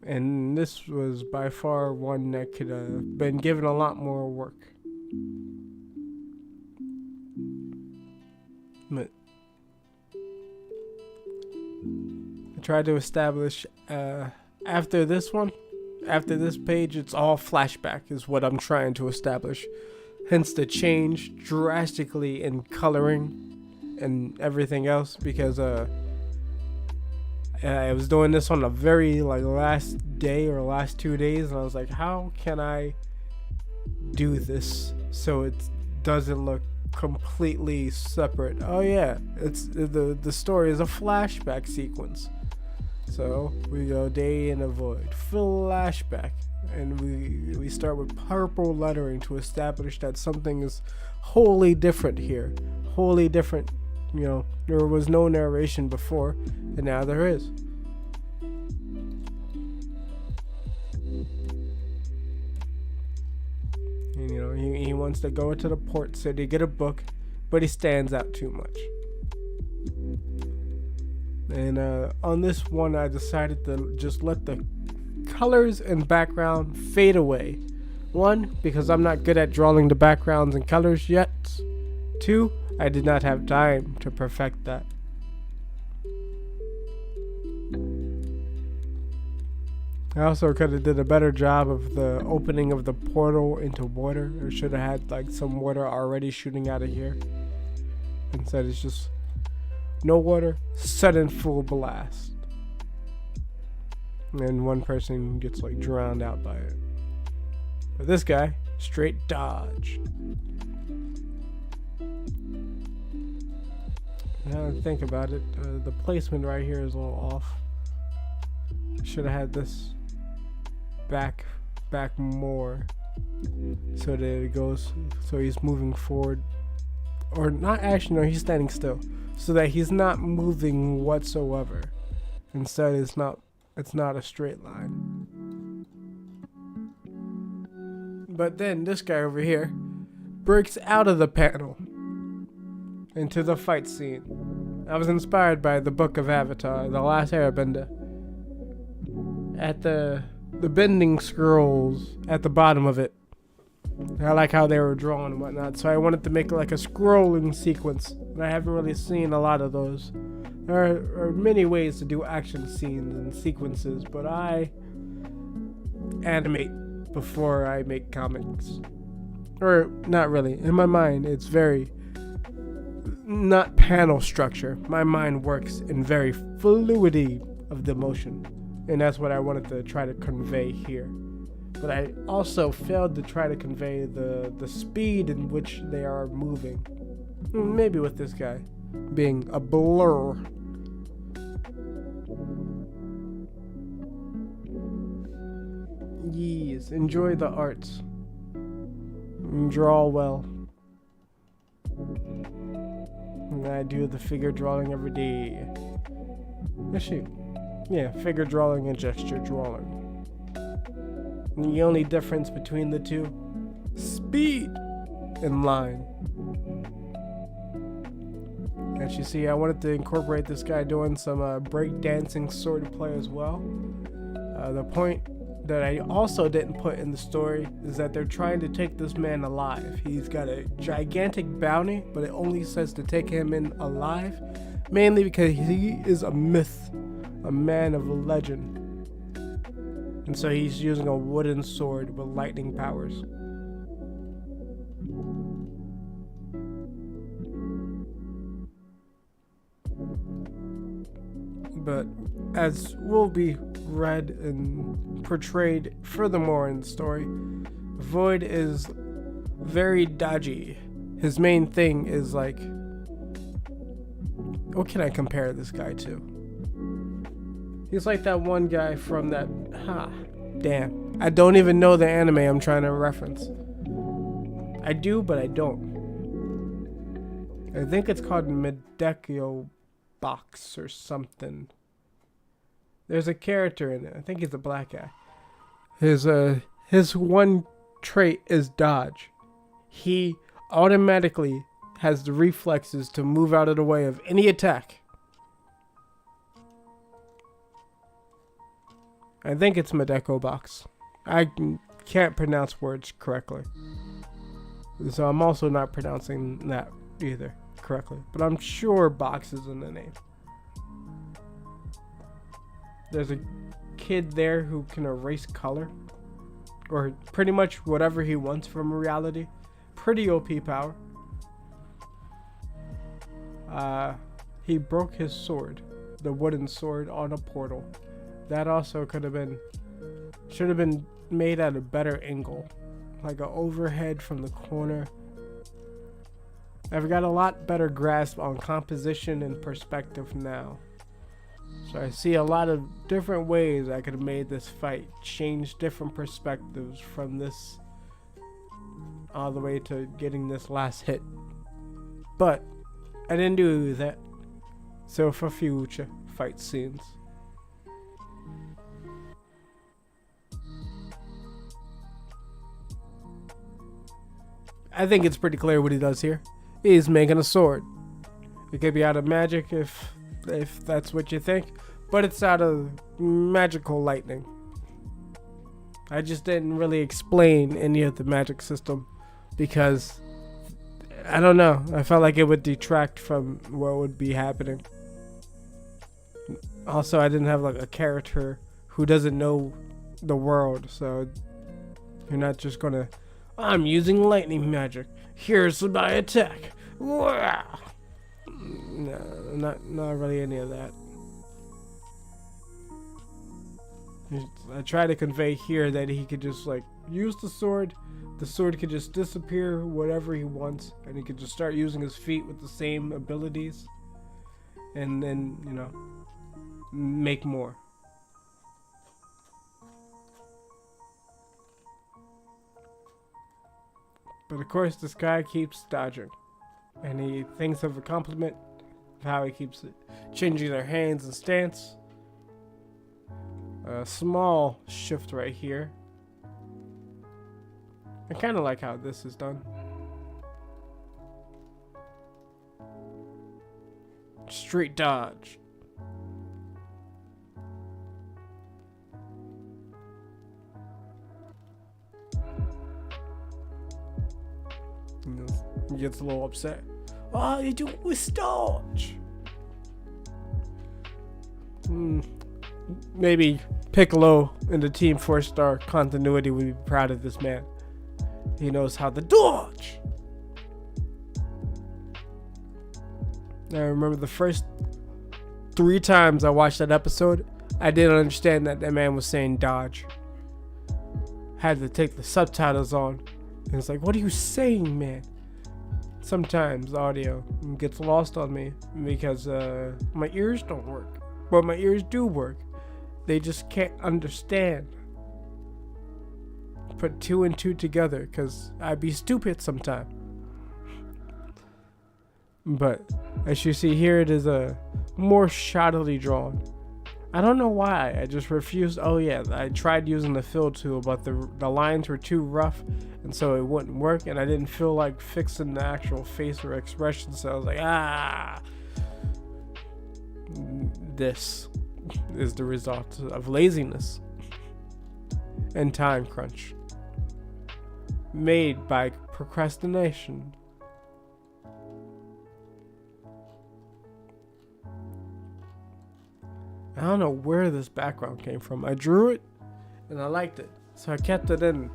And this was by far one that could have been given a lot more work. But I tried to establish after this page, it's all flashback is what I'm trying to establish. Hence the change drastically in coloring and everything else, because I was doing this on the very last day or last 2 days, and I was like, how can I do this so it doesn't look completely separate? Oh yeah, it's the story is a flashback sequence. So we go day in a void, flashback, and we start with purple lettering to establish that something is wholly different here, wholly different. You know, there was no narration before, and now there is. And, you know, he wants to go to the port city, get a book, but he stands out too much. And on this one, I decided to just let the colors and background fade away. 1, because I'm not good at drawing the backgrounds and colors yet. 2, I did not have time to perfect that. I also could have did a better job of the opening of the portal into water. Or should have had like some water already shooting out of here. Instead it's just no water, sudden full blast. And one person gets like drowned out by it. But this guy Straight dodge. Now that I think about it, the placement right here is a little off. Should have had this back more, so that it goes, so he's moving forward, or not, actually no, he's standing still, so that he's not moving whatsoever. Instead, it's not a straight line. But then this guy over here breaks out of the panel into the fight scene. I was inspired by the Book of Avatar, The Last Airbender. At the bending scrolls at the bottom of it. I like how they were drawn and whatnot, so I wanted to make like a scrolling sequence, and I haven't really seen a lot of those. There are many ways to do action scenes and sequences, but I animate before I make comics. Or not really. In my mind, it's very not panel structure. My mind works in very fluidity of the motion, and that's what I wanted to try to convey here. But I also failed to try to convey the speed in which they are moving. Maybe with this guy being a blur. Yes, enjoy the arts. Draw well. And I do the figure drawing every day. Actually, yeah, figure drawing and gesture drawing. And the only difference between the two, speed and line. As you see, I wanted to incorporate this guy doing some break dancing sort of play as well. The point that I also didn't put in the story is that they're trying to take this man alive. He's got a gigantic bounty, but it only says to take him in alive, mainly because he is a myth, a man of legend. And so he's using a wooden sword with lightning powers. But as will be read and portrayed furthermore in the story, Void is very dodgy. His main thing is like, what can I compare this guy to? He's like that one guy from that, damn. I don't even know the anime I'm trying to reference. I do, but I don't. I think it's called Medekio Box or something. There's a character in it. I think he's a black guy. His one trait is dodge. He automatically has the reflexes to move out of the way of any attack. I think it's Medeko Box. I can't pronounce words correctly, so I'm also not pronouncing that either correctly. But I'm sure Box is in the name. There's a kid there who can erase color, or pretty much whatever he wants from reality. Pretty OP power. He broke his sword, the wooden sword, on a portal. That also should have been made at a better angle, like an overhead from the corner. I've got a lot better grasp on composition and perspective now. So I see a lot of different ways I could have made this fight, change different perspectives from this all the way to getting this last hit. But I didn't do that. So for future fight scenes, I think it's pretty clear what he does here. He's making a sword. It could be out of magic if that's what you think, but it's out of magical lightning. I just didn't really explain any of the magic system because I don't know. I felt like it would detract from what would be happening. Also, I didn't have like a character who doesn't know the world, so you're not just gonna, I'm using lightning magic, here's my attack. Wow. No, not really any of that. I try to convey here that he could just like use the sword. The sword could just disappear whatever he wants, and he could just start using his feet with the same abilities, and then, you know, make more. But of course, this guy keeps dodging, and he thinks of a compliment of how he keeps changing their hands and stance. A small shift right here. I kind of like how this is done. Straight dodge. He gets a little upset. Oh, you do it with starch. Maybe Piccolo in the Team 4-star continuity would be proud of this man. He knows how to dodge. I remember the first 3 times I watched that episode, I didn't understand that man was saying dodge. Had to take the subtitles on. And it's like, what are you saying, man? Sometimes the audio gets lost on me because my ears don't work. But my ears do work. They just can't understand. Put 2 and 2 together because I'd be stupid sometime. But as you see here, it is a more shoddily drawn. I don't know why. I just refused. Oh yeah, I tried using the fill tool, but the lines were too rough, and so it wouldn't work. And I didn't feel like fixing the actual face or expression, so I was like, This is the result of laziness and time crunch made by procrastination. I don't know where this background came from. I drew it and I liked it, so I kept it in.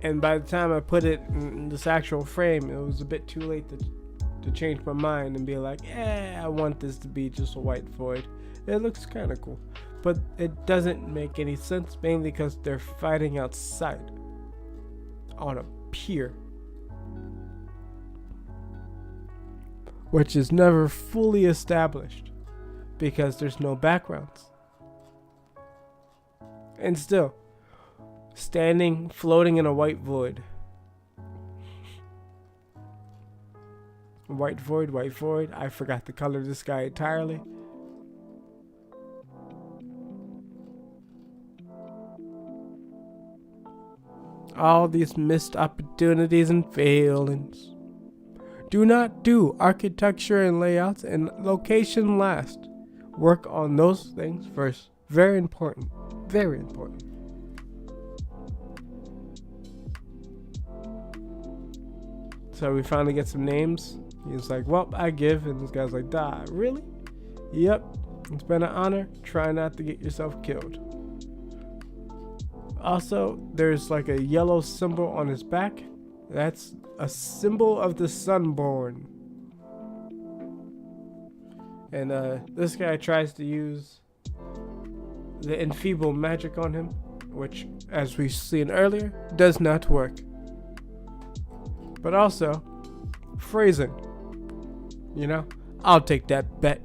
And by the time I put it in this actual frame, it was a bit too late to change my mind and be like, I want this to be just a white void. It looks kind of cool, but it doesn't make any sense, mainly because they're fighting outside on a pier, which is never fully established because there's no backgrounds. And still, standing, floating in a white void. White void, white void. I forgot the color of this guy entirely. All these missed opportunities and failings. Do not do architecture and layouts and location last. Work on those things first. Very important. Very important. So we finally get some names. He's like, well, I give. And this guy's like, die. Really? Yep. It's been an honor. Try not to get yourself killed. Also, there's like a yellow symbol on his back. That's a symbol of the Sunborn. And this guy tries to use the enfeeble magic on him, which, as we've seen earlier, does not work. But also, phrasing. You know, I'll take that bet.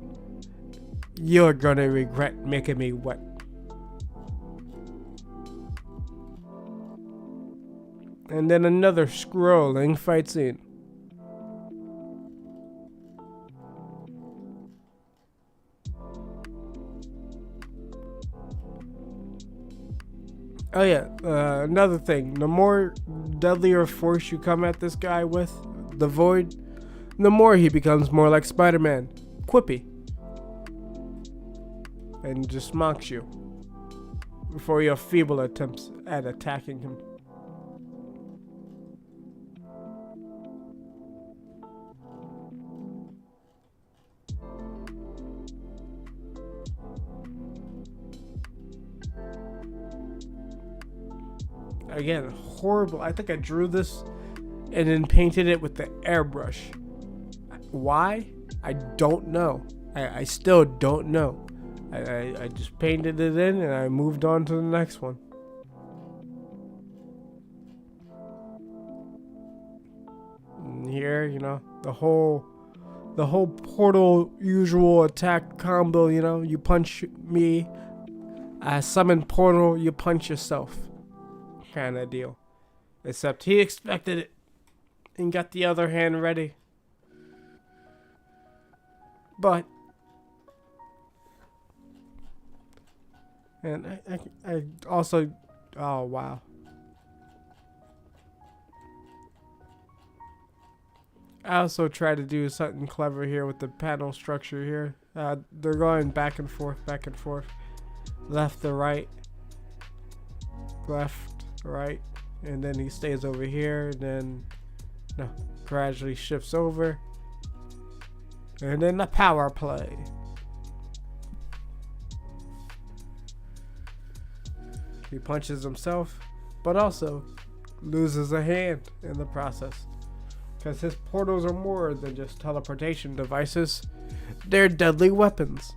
You're gonna regret making me wet. And then another scrolling fight scene. Oh yeah, another thing. The more deadlier force you come at this guy with, the void, the more he becomes more like Spider-Man. Quippy. And just mocks you before your feeble attempts at attacking him. Again, horrible. I think I drew this and then painted it with the airbrush. Why? I don't know. I still don't know. I just painted it in and I moved on to the next one. And here, you know, the whole Portal usual attack combo, you know, you punch me, I summon Portal, you punch yourself kind of deal. Except he expected it and got the other hand ready. But and I also, oh wow. I also try to do something clever here with the panel structure here. They're going back and forth, left to right, left, right, and then he stays over here, and then no, gradually shifts over, and then the power play. He punches himself, but also loses a hand in the process. Because his portals are more than just teleportation devices. They're deadly weapons.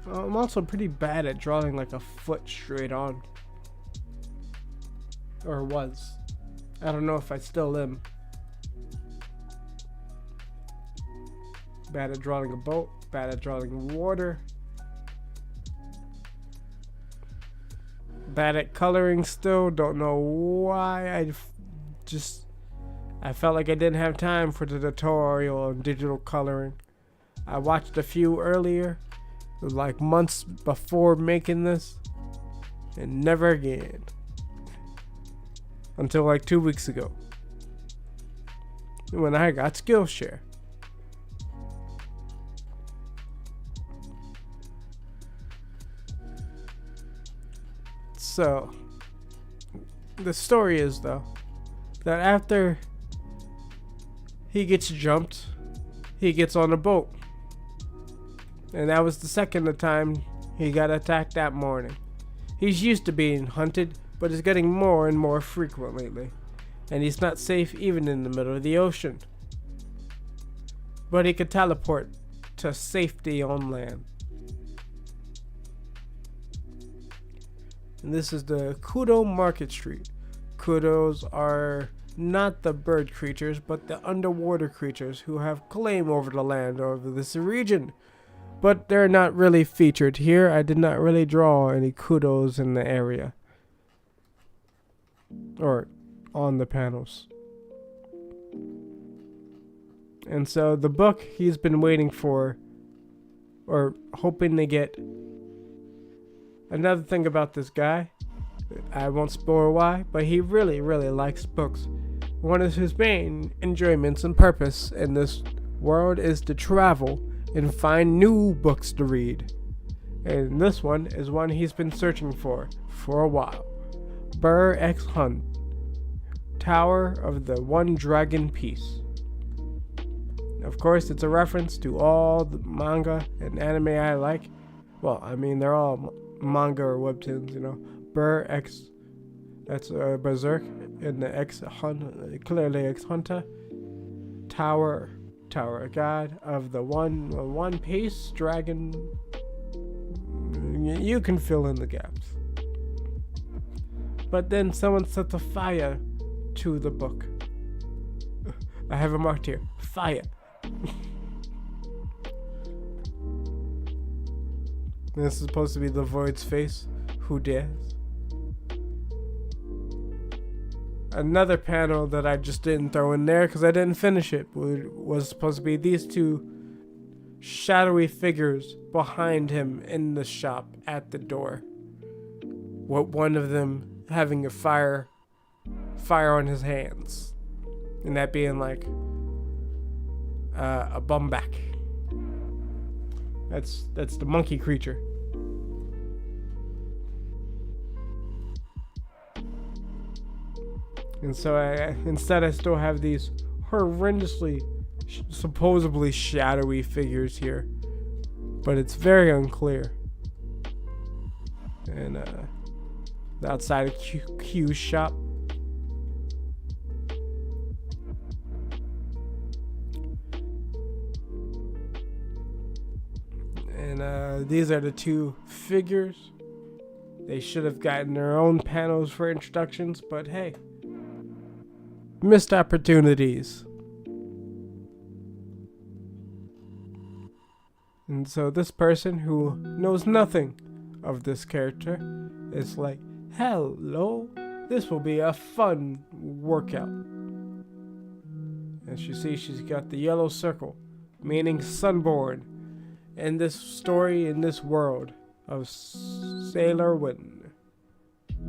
I'm also pretty bad at drawing like a foot straight on. Or was. I don't know if I still am. Bad at drawing a boat. Bad at drawing water. Bad at coloring still. Don't know why. I felt like I didn't have time for the tutorial on digital coloring. I watched a few earlier, like months before making this, and never again. Until like 2 weeks ago, when I got Skillshare. So, the story is, though, that after he gets jumped, he gets on a boat. And that was the second time he got attacked that morning. He's used to being hunted, but it's getting more and more frequent lately. And he's not safe even in the middle of the ocean. But he could teleport to safety on land. And this is the Kudo Market Street. Kudos are not the bird creatures, but the underwater creatures who have claim over the land over this region. But they're not really featured here. I did not really draw any kudos in the area. Or on the panels. And so the book he's been waiting for, or hoping to get. Another thing about this guy, I won't spoil why, but he really, really likes books. One of his main enjoyments and purpose in this world is to travel and find new books to read. And this one is one he's been searching for a while. Burr X Hunt, Tower of the One Dragon Piece. Of course, it's a reference to all the manga and anime I like. Well, I mean, they're all manga or webtoons, you know. Burr X, that's Berserk, and the X Hunt, clearly X Hunter. Tower, God of the One Piece Dragon. You can fill in the gaps. But then someone set a fire to the book. I have it marked here. Fire. This is supposed to be the Void's face. Who dares? Another panel that I just didn't throw in there because I didn't finish it was supposed to be these two shadowy figures behind him in the shop at the door. One of them having a fire on his hands, and that being like a bumback. That's the monkey creature. And so instead I still have these horrendously, supposedly shadowy figures here, but it's very unclear. And outside of Q's shop, And these are the two figures. They should have gotten their own panels for introductions, but hey, missed opportunities. And so this person who knows nothing of this character is like, hello, this will be a fun workout. As you see, she's got the yellow circle, meaning sunborn, in this story, in this world of Sailor Wind.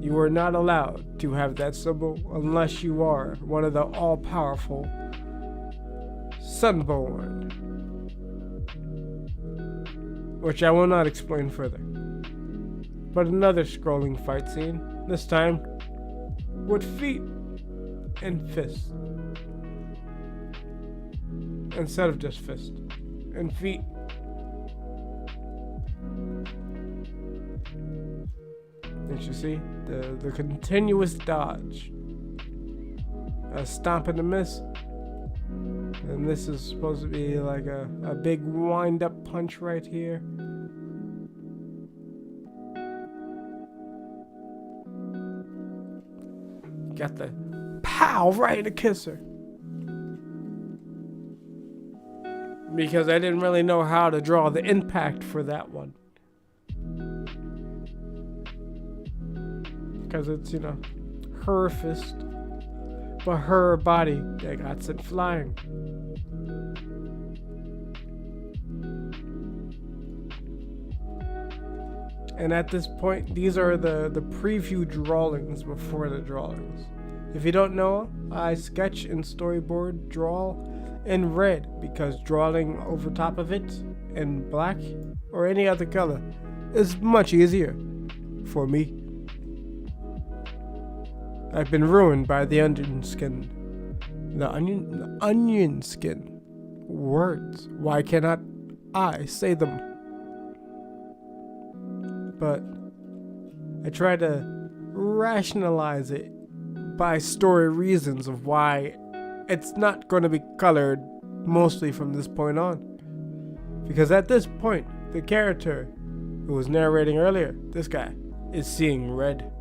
You are not allowed to have that symbol unless you are one of the all-powerful Sunborn, which I will not explain further. But another scrolling fight scene, this time with feet and fists. Instead of just fist and feet. And you see the continuous dodge, a stomp and a miss, and this is supposed to be like a big wind-up punch right here. Got the pow right in the kisser. Because I didn't really know how to draw the impact for that one. Because it's, you know, her fist, but her body that got sent flying. And at this point, these are the preview drawings before the drawings. If you don't know, I sketch and storyboard draw in red because drawing over top of it in black or any other color is much easier for me. I've been ruined by the onion skin. The onion skin. Words. Why cannot I say them? But I try to rationalize it by story reasons of why it's not going to be colored mostly from this point on. Because at this point, the character who was narrating earlier, this guy, is seeing red.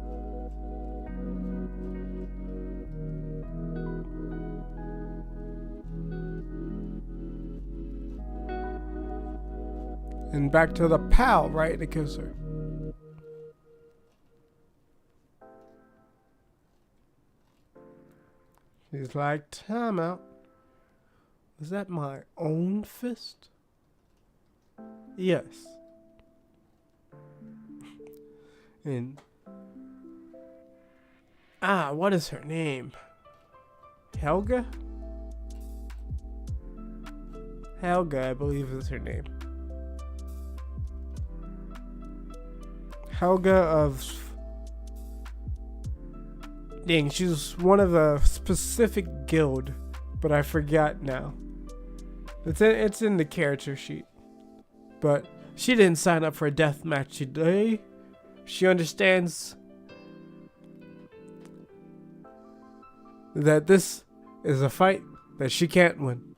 And back to the pal right in the kisser. He's like, time out. Was that my own fist? Yes. And what is her name? Helga? Helga, I believe is her name. Helga of... Dang, she's one of a specific guild, but I forgot now. It's in the character sheet. But she didn't sign up for a death match today. She understands that this is a fight that she can't win.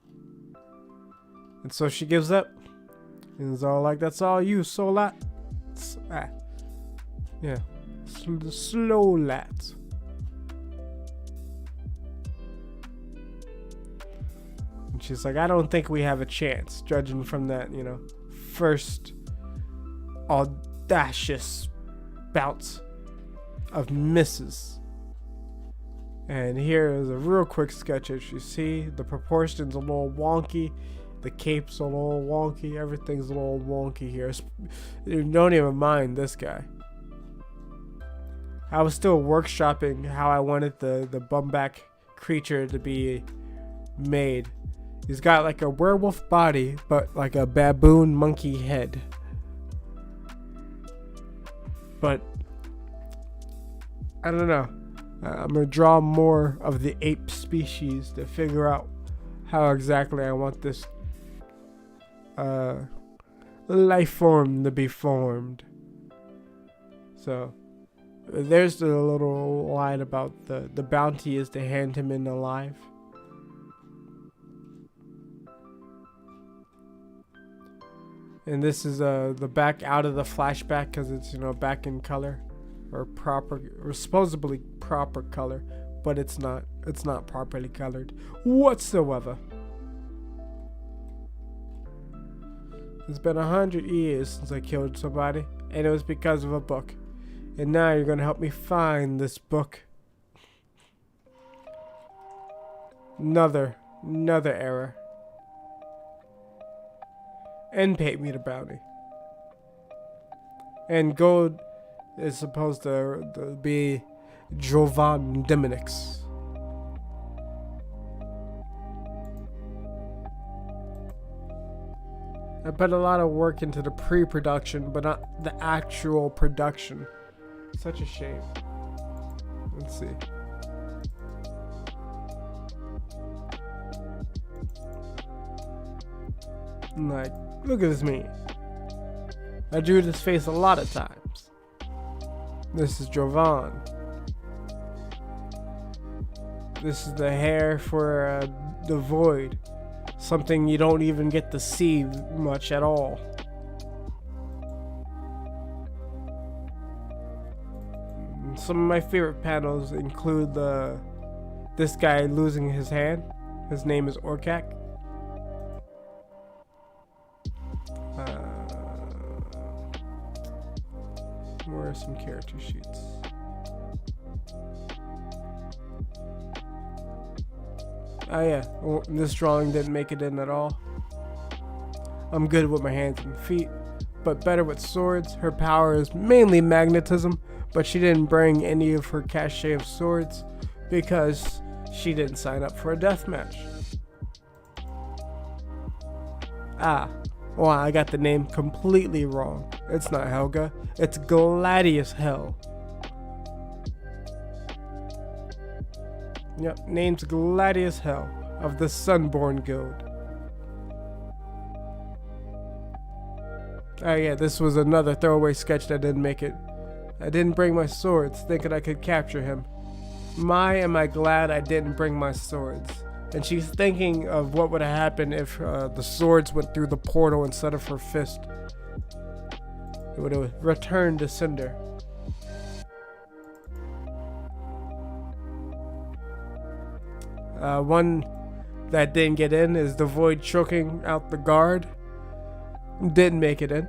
And so she gives up. And it's all like, that's all you, so lat. Yeah. Slow lats. And she's like, I don't think we have a chance, judging from that, you know, first audacious bouts of misses. And here is a real quick sketch. As you see, the proportions a little wonky, the cape's a little wonky, everything's a little wonky here. You don't even mind this guy. I was still workshopping how I wanted the bumback creature to be made. He's got like a werewolf body, but like a baboon monkey head. But I don't know. I'm gonna draw more of the ape species to figure out how exactly I want this life form to be formed. So there's the little line about the bounty is to hand him in alive. And this is the back out of the flashback because it's, you know, back in color or proper, or supposedly proper color, but it's not. It's not properly colored whatsoever. It's been 100 years since I killed somebody, and it was because of a book. And now you're gonna help me find this book. Another error. And pay me the bounty. And gold is supposed to be Jovan Demonix. I put a lot of work into the pre-production, but not the actual production. Such a shame. Let's see. Like, look at this man. I drew this face a lot of times. This is Jovan. This is the hair for the void. Something you don't even get to see much at all. Some of my favorite panels include this guy losing his hand. His name is Orcak. Where are some character sheets? Oh yeah, this drawing didn't make it in at all. I'm good with my hands and feet, but better with swords. Her power is mainly magnetism, but she didn't bring any of her cachet of swords because she didn't sign up for a deathmatch. Well, I got the name completely wrong. It's not Helga, it's Gladius Hell. Yep, name's Gladius Hell of the Sunborn Guild. Oh yeah, this was another throwaway sketch that didn't make it. I didn't bring my swords, thinking I could capture him. My, am I glad I didn't bring my swords. And she's thinking of what would have happened if the swords went through the portal instead of her fist. It would have returned to Cinder. One that didn't get in is the void choking out the guard. Didn't make it in.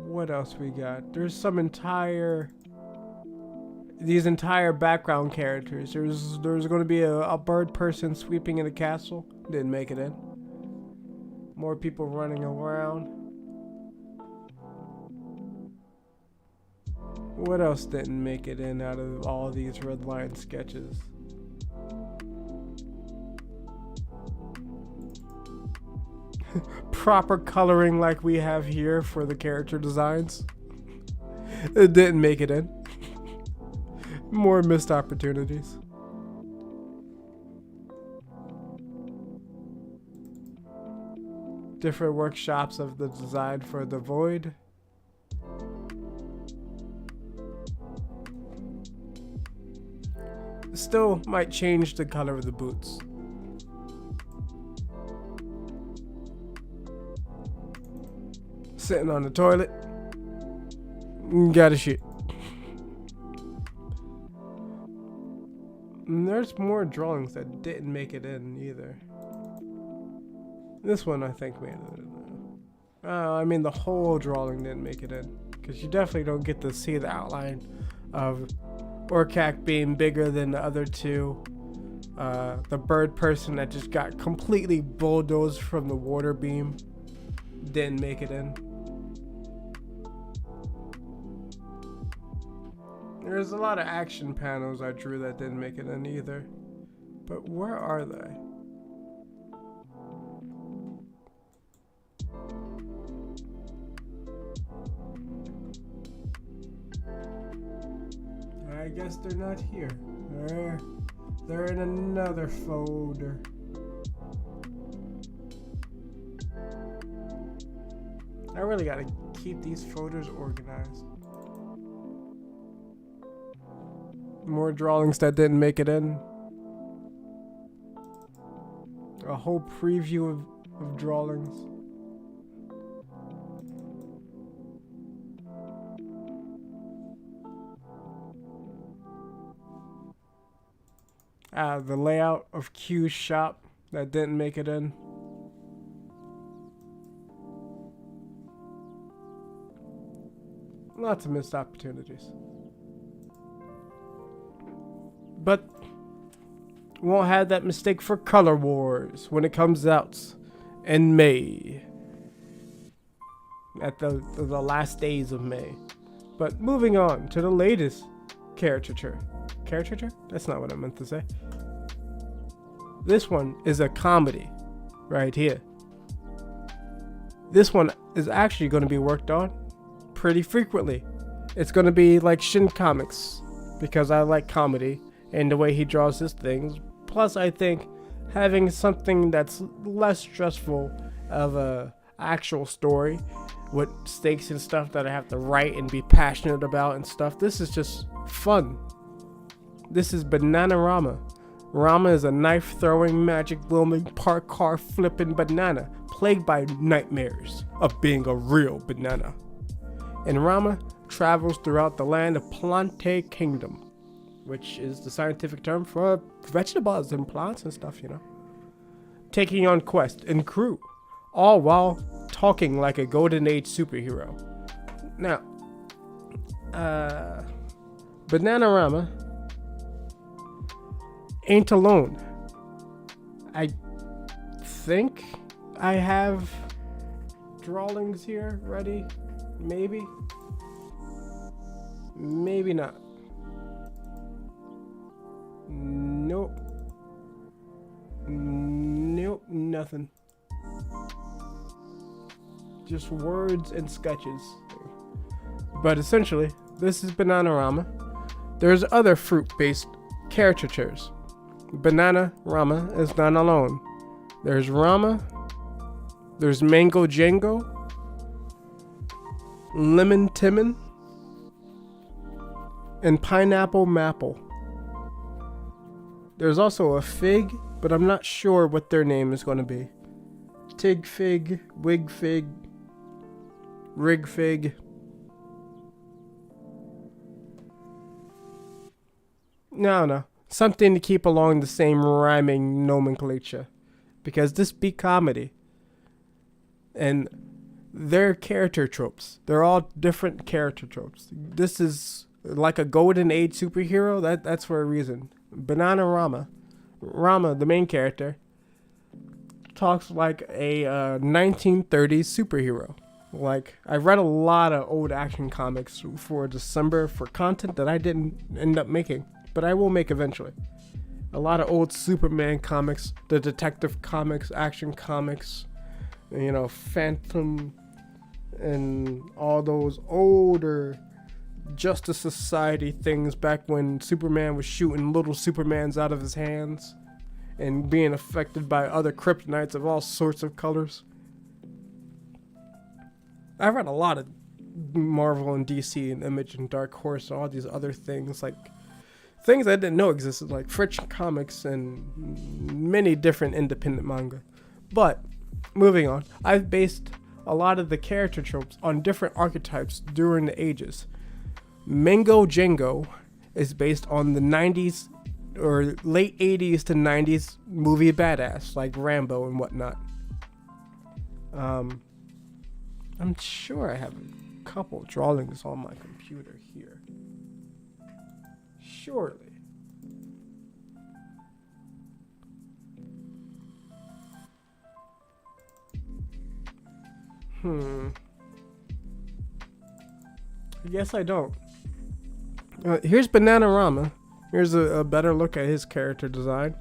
What else we got? There's some these entire background characters. There's going to be a bird person sweeping in a castle. Didn't make it in. More people running around. What else didn't make it in out of all these red line sketches? Proper coloring like we have here for the character designs. It didn't make it in. More missed opportunities. Different workshops of the design for the void. Still might change the color of the boots. Sitting on the toilet. Got a shit. And there's more drawings that didn't make it in either. This one I think made it in. I mean the whole drawing didn't make it in. Because you definitely don't get to see the outline of Orcak being bigger than the other two. The bird person that just got completely bulldozed from the water beam didn't make it in. There's a lot of action panels I drew that didn't make it in either. But where are they? I guess they're not here. They're in another folder. I really gotta keep these folders organized. More drawings that didn't make it in. A whole preview of drawings. The layout of Q's shop that didn't make it in. Lots of missed opportunities. But won't have that mistake for Color Wars when it comes out in May. At the last days of May. But moving on to the latest caricature. Caricature? That's not what I meant to say. This one is a comedy right here. This one is actually going to be worked on pretty frequently. It's going to be like Shin Comics because I like comedy and the way he draws his things. Plus, I think having something that's less stressful of a actual story with stakes and stuff that I have to write and be passionate about and stuff. This is just fun. This is Bananarama. Rama is a knife-throwing, magic-wielding, park car flipping banana plagued by nightmares of being a real banana. And Rama travels throughout the land of Plante Kingdom, which is the scientific term for vegetables and plants and stuff, you know. Taking on quest and crew, all while talking like a golden age superhero. Now, Bananarama ain't alone. I think I have drawings here ready. Maybe. Maybe not. Nope. Nope, nothing. Just words and sketches. But essentially, this is Bananarama. There's other fruit-based caricatures. Bananarama is not alone. There's Rama. There's Mango Django. Lemon Timon. And Pineapple Maple. There's also a Fig, but I'm not sure what their name is going to be. Tig Fig, Wig Fig, Rig Fig. No. Something to keep along the same rhyming nomenclature. Because this be comedy. And they're character tropes. They're all different character tropes. This is like a golden age superhero. That's for a reason. Bananarama. Rama, the main character, talks like a 1930s superhero. Like, I read a lot of old action comics for December for content that I didn't end up making. But I will make eventually. A lot of old Superman comics, the Detective Comics, Action Comics, you know, Phantom, and all those older Justice Society things back when Superman was shooting little Supermans out of his hands and being affected by other kryptonites of all sorts of colors. I read a lot of Marvel and DC and Image and Dark Horse and all these other things, like things I didn't know existed, like Friction Comics and many different independent manga. But, moving on, I've based a lot of the character tropes on different archetypes during the ages. Mango Django is based on the 90s or late 80s to 90s movie badass, like Rambo and whatnot. I'm sure I have a couple drawings on my computer here. Surely. I guess I don't. Here's Bananarama. Here's a better look at his character design.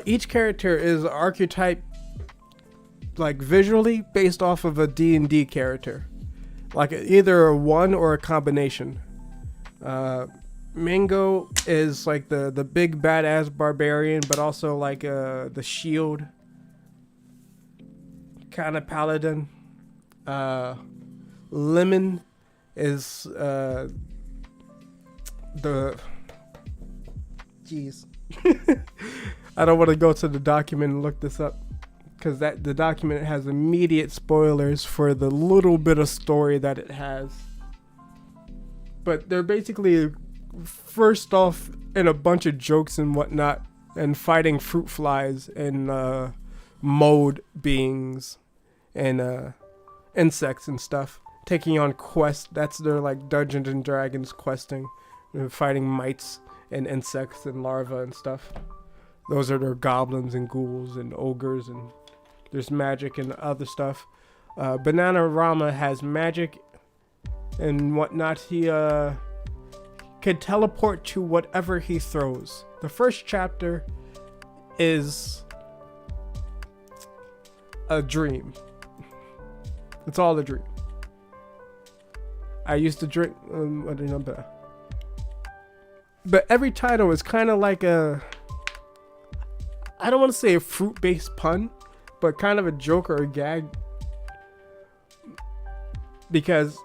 Each character is archetype, like visually based off of a D&D character, like either a one or a combination. Mango is like the big badass barbarian, but also like the shield kind of paladin. Lemon is I don't want to go to the document and look this up, because the document has immediate spoilers for the little bit of story that it has. But they're basically, first off, in a bunch of jokes and whatnot, and fighting fruit flies and mold beings and insects and stuff, taking on quests. That's their like Dungeons and Dragons questing, fighting mites and insects and larvae and stuff. Those are their goblins and ghouls and ogres, and there's magic and other stuff. Bananarama has magic and whatnot. He can teleport to whatever he throws. The first chapter is a dream. It's all a dream. I used to drink, but every title is kind of like I don't want to say a fruit-based pun, but kind of a joke or a gag. Because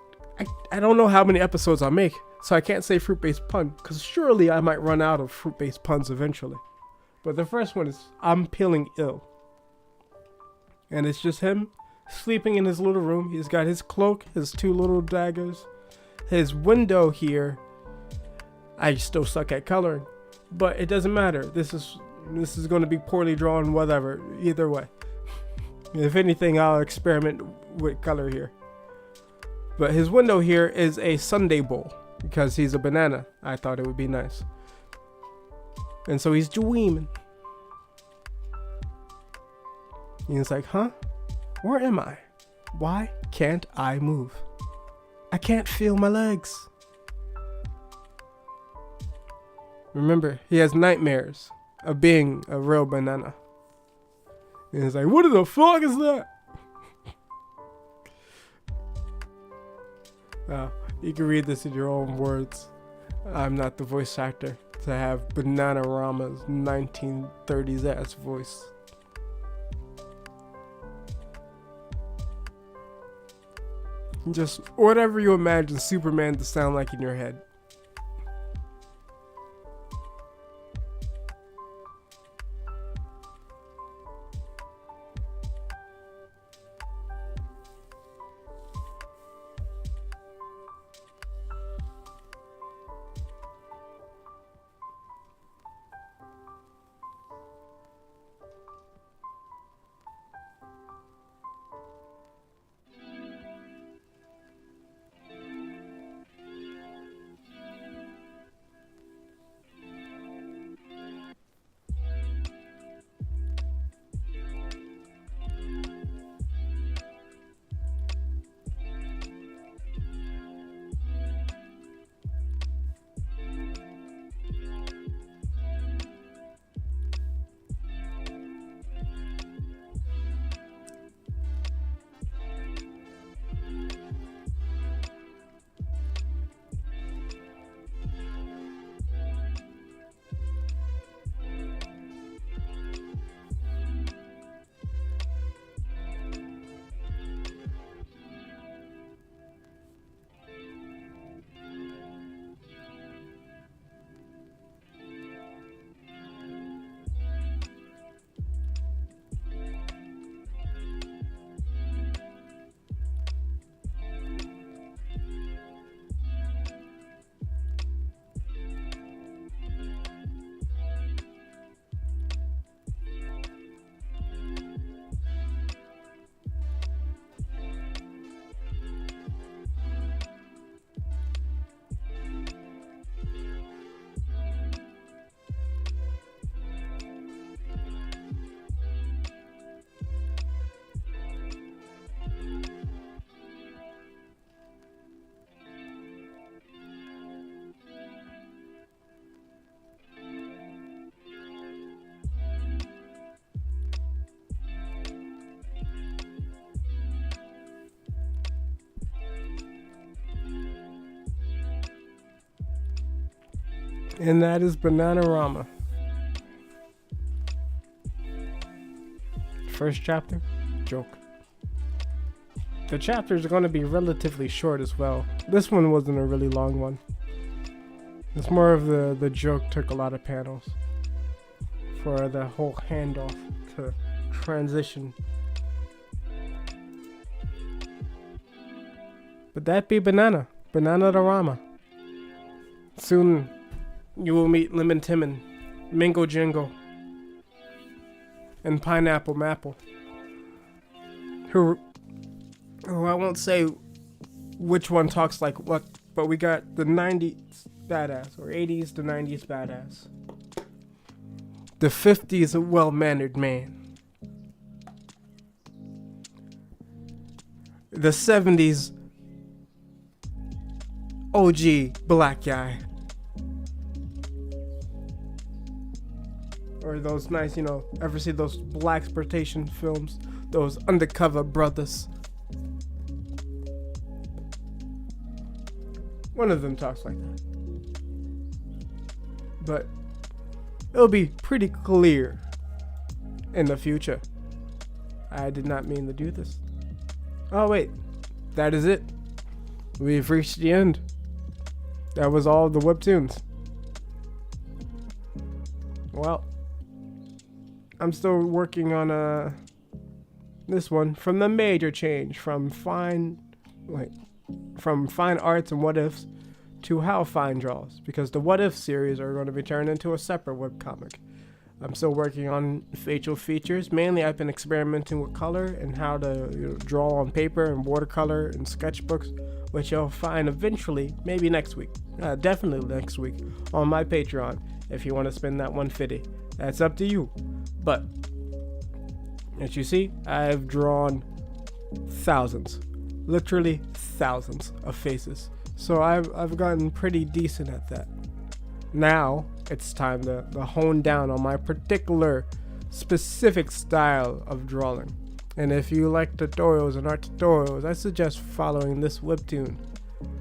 I don't know how many episodes I'll make, so I can't say fruit-based pun, because surely I might run out of fruit-based puns eventually. But the first one is, I'm feeling ill. And it's just him sleeping in his little room. He's got his cloak, his 2 little daggers, his window here. I still suck at coloring, but it doesn't matter. This is going to be poorly drawn, whatever. Either way. If anything, I'll experiment with color here. But his window here is a sundae bowl, because he's a banana. I thought it would be nice. And so he's dreaming. And he's like, huh? Where am I? Why can't I move? I can't feel my legs. Remember, he has nightmares of being a real banana. And he's like, what the fuck is that? You can read this in your own words. I'm not the voice actor to have Bananarama's 1930s ass voice. Just whatever you imagine Superman to sound like in your head. And that is Bananarama. First chapter, joke. The chapters are going to be relatively short as well. This one wasn't a really long one. It's more of the joke took a lot of panels. for the whole handoff to transition. But that be Banana Rama. Soon you will meet Lemon Timon, Mingo Jingo, and Pineapple Maple. Who I won't say which one talks like what, but we got the 90s badass, or 80s to 90s badass. The 50s a well-mannered man. The 70s OG black guy. Or those nice, ever see those blaxploitation films? Those undercover brothers. One of them talks like that. But it'll be pretty clear in the future. I did not mean to do this. Oh wait, that is it. We've reached the end. That was all the webtoons. Well, I'm still working on this one from the major change from fine arts and what ifs to how fine draws, because the what if series are going to be turned into a separate webcomic. I'm still working on facial features. Mainly I've been experimenting with color and how to draw on paper and watercolor and sketchbooks, which you'll find eventually, maybe next week, definitely next week, on my Patreon if you want to spend that $150. That's up to you. But as you see, I've drawn thousands, literally thousands of faces. So I've gotten pretty decent at that. Now it's time to hone down on my particular specific style of drawing. And if you like tutorials and art tutorials, I suggest following this webtoon,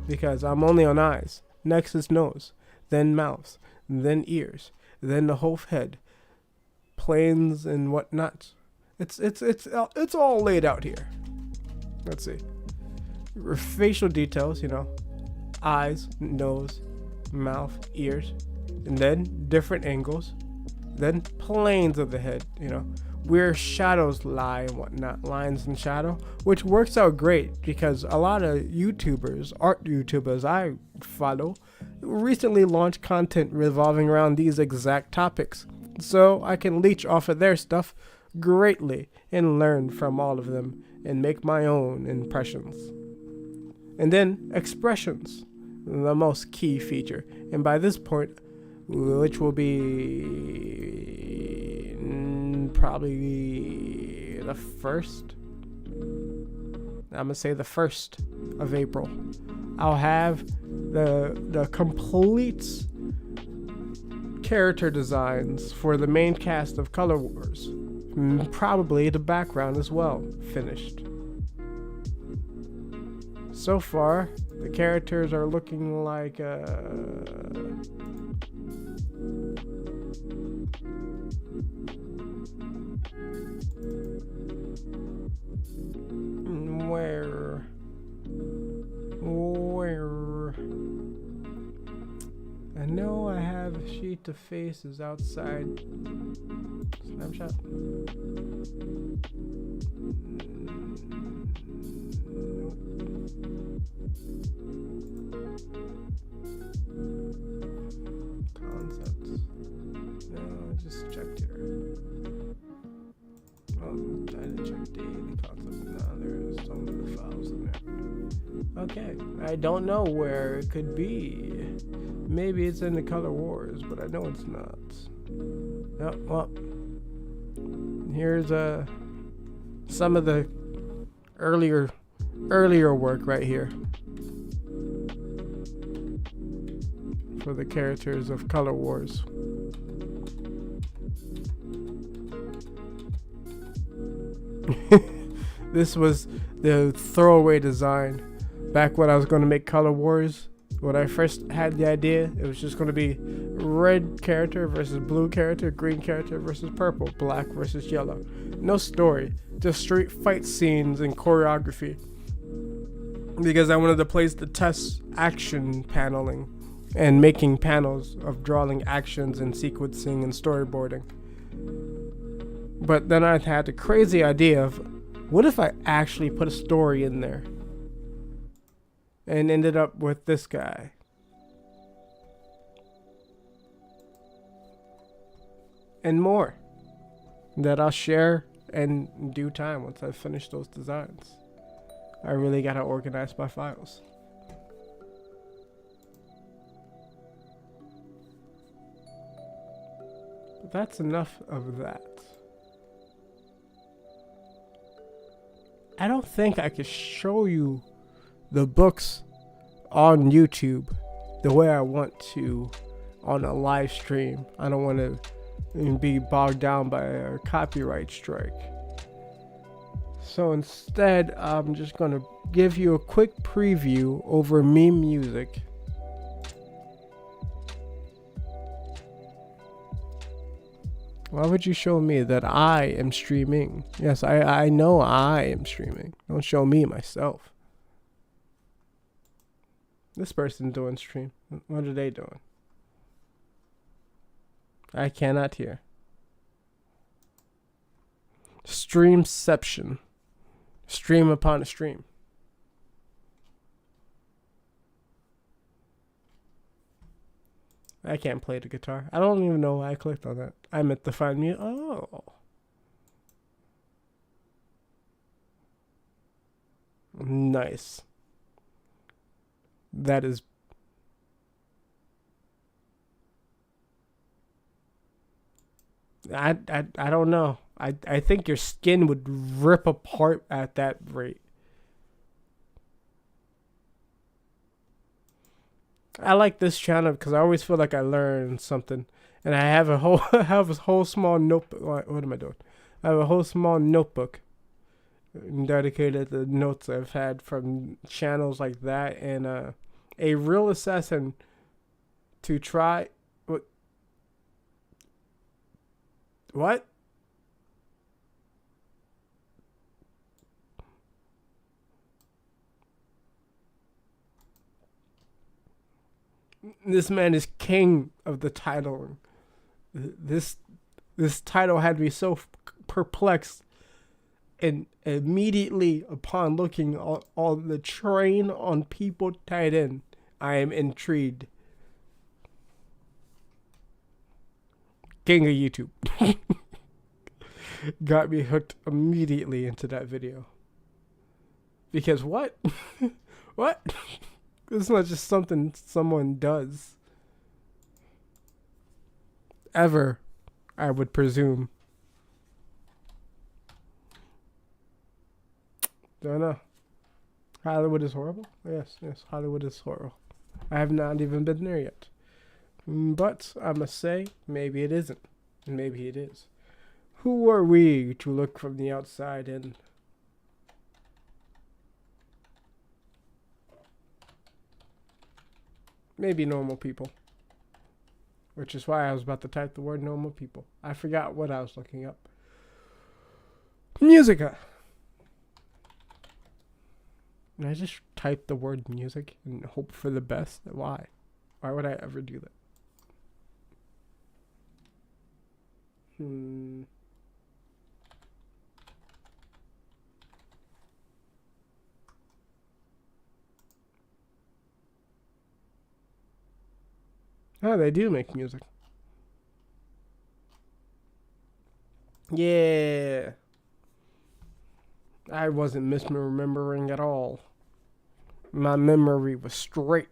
because I'm only on eyes, next is nose, then mouth, then ears, then the whole head, planes and whatnot. It's all laid out here. Let's see. Facial details, eyes, nose, mouth, ears, and then different angles, then planes of the head, where shadows lie and whatnot, lines and shadow, which works out great because a lot of art YouTubers I follow, recently launched content revolving around these exact topics. So I can leech off of their stuff greatly and learn from all of them and make my own impressions. And then expressions, the most key feature. And by this point, which will be probably the 1st, I'm gonna say the 1st of April, I'll have the complete character designs for the main cast of Color Wars, probably the background as well, finished. So far, the characters are looking like where I know I have a sheet of faces outside. Snapshot. Concepts. No, I just checked here. I didn't check daily concept. No, there's some of the files in there. Okay, I don't know where it could be. Maybe it's in the Color Wars, but I know it's not. Oh, well, here's some of the earlier work right here for the characters of Color Wars. This was the throwaway design back when I was going to make Color Wars. When I first had the idea, it was just going to be red character versus blue character, green character versus purple, black versus yellow. No story, just straight fight scenes and choreography. Because I wanted to place the test action paneling and making panels of drawing actions and sequencing and storyboarding. But then I had the crazy idea of, what if I actually put a story in there? And ended up with this guy. And more. That I'll share in due time once I finish those designs. I really gotta organize my files. But that's enough of that. I don't think I could show you the books on YouTube the way I want to on a live stream. I don't want to be bogged down by a copyright strike. So instead, I'm just going to give you a quick preview over meme music. Why would you show me that I am streaming? Yes, I know I am streaming. Don't show me myself. This person doing stream. What are they doing? I cannot hear. Streamception. Stream upon a stream. I can't play the guitar. I don't even know why I clicked on that. I meant to find me. Oh. Nice. That is. I don't know. I think your skin would rip apart at that rate. I like this channel because I always feel like I learned something, and I have a whole small notebook. What am I doing? I have a whole small notebook dedicated to notes I've had from channels like that, and a real assassin to try. What? This man is king of the titling. This title had me so perplexed, and immediately upon looking on the train on people tied in, I am intrigued. King of YouTube. Got me hooked immediately into that video. Because what? What? It's not just something someone does. Ever, I would presume. Don't know. Hollywood is horrible? Yes, Hollywood is horrible. I have not even been there yet. But I must say, maybe it isn't. Maybe it is. Who are we to look from the outside in? Maybe normal people. Which is why I was about to type the word normal people. I forgot what I was looking up. Musica. And I just type the word music and hope for the best. Why? Why would I ever do that? Oh, they do make music. Yeah. I wasn't misremembering at all. My memory was straight.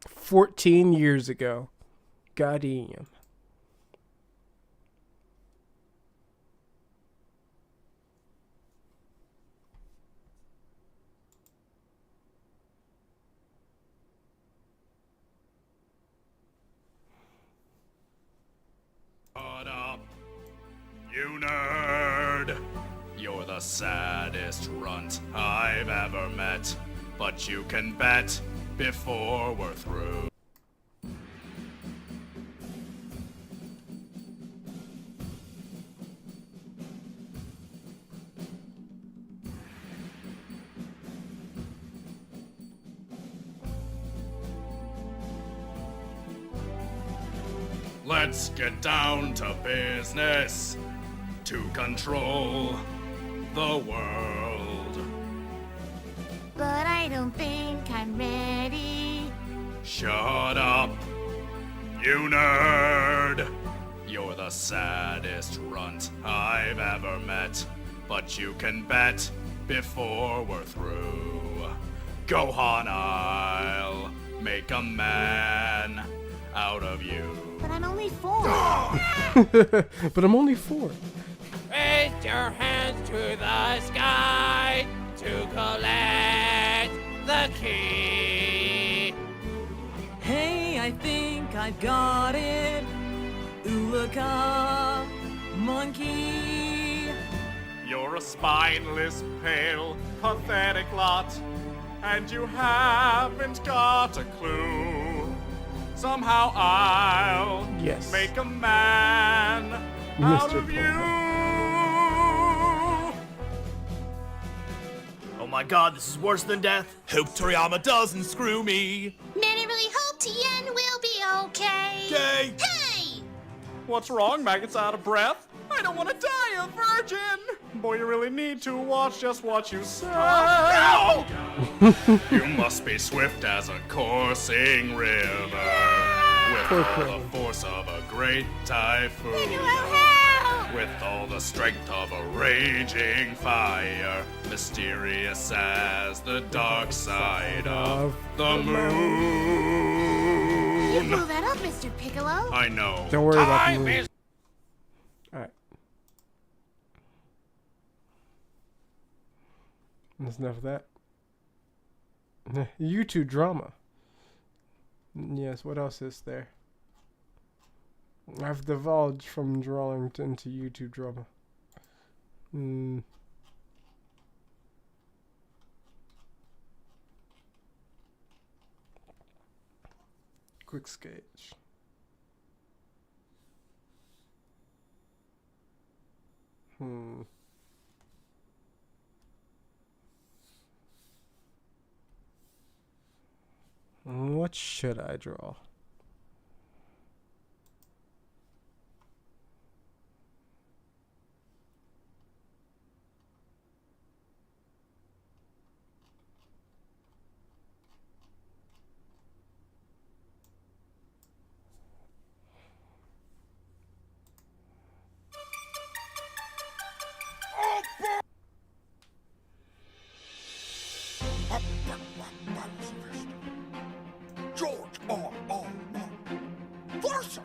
14 years ago. Goddamn. Shut up, you nerd. You're the saddest runt I've ever met. But you can bet before we're through. Let's get down to business to control the world. But I don't think I'm ready. Shut up, you nerd. You're the saddest runt I've ever met, but you can bet before we're through. Gohan, I'll make a man out of you. But I'm only 4. But I'm only 4. Raise your hands to the sky to collect the key. Hey, I think I've got it. Ulaka, monkey. You're a spineless, pale, pathetic lot, and you haven't got a clue. Somehow I'll Yes. make a man out Mr. of you. Oh my god, this is worse than death. Hope Toriyama doesn't screw me. Man, I really hope Tien will be okay. Okay. Hey! What's wrong, Maggot's out of breath? I don't want to die a virgin! Boy, you really need to watch just what you say. No! You must be swift as a coursing river, with all the force of a great typhoon, with all the strength of a raging fire, mysterious as the dark side of the You moon. blew that up, Mr. Piccolo. I know. Don't worry about the movie. Alright. That's enough of that. YouTube drama. Yes, what else is there? I've divulged from drawing into YouTube drama. Quick sketch. What should I draw? George R.R. Larson!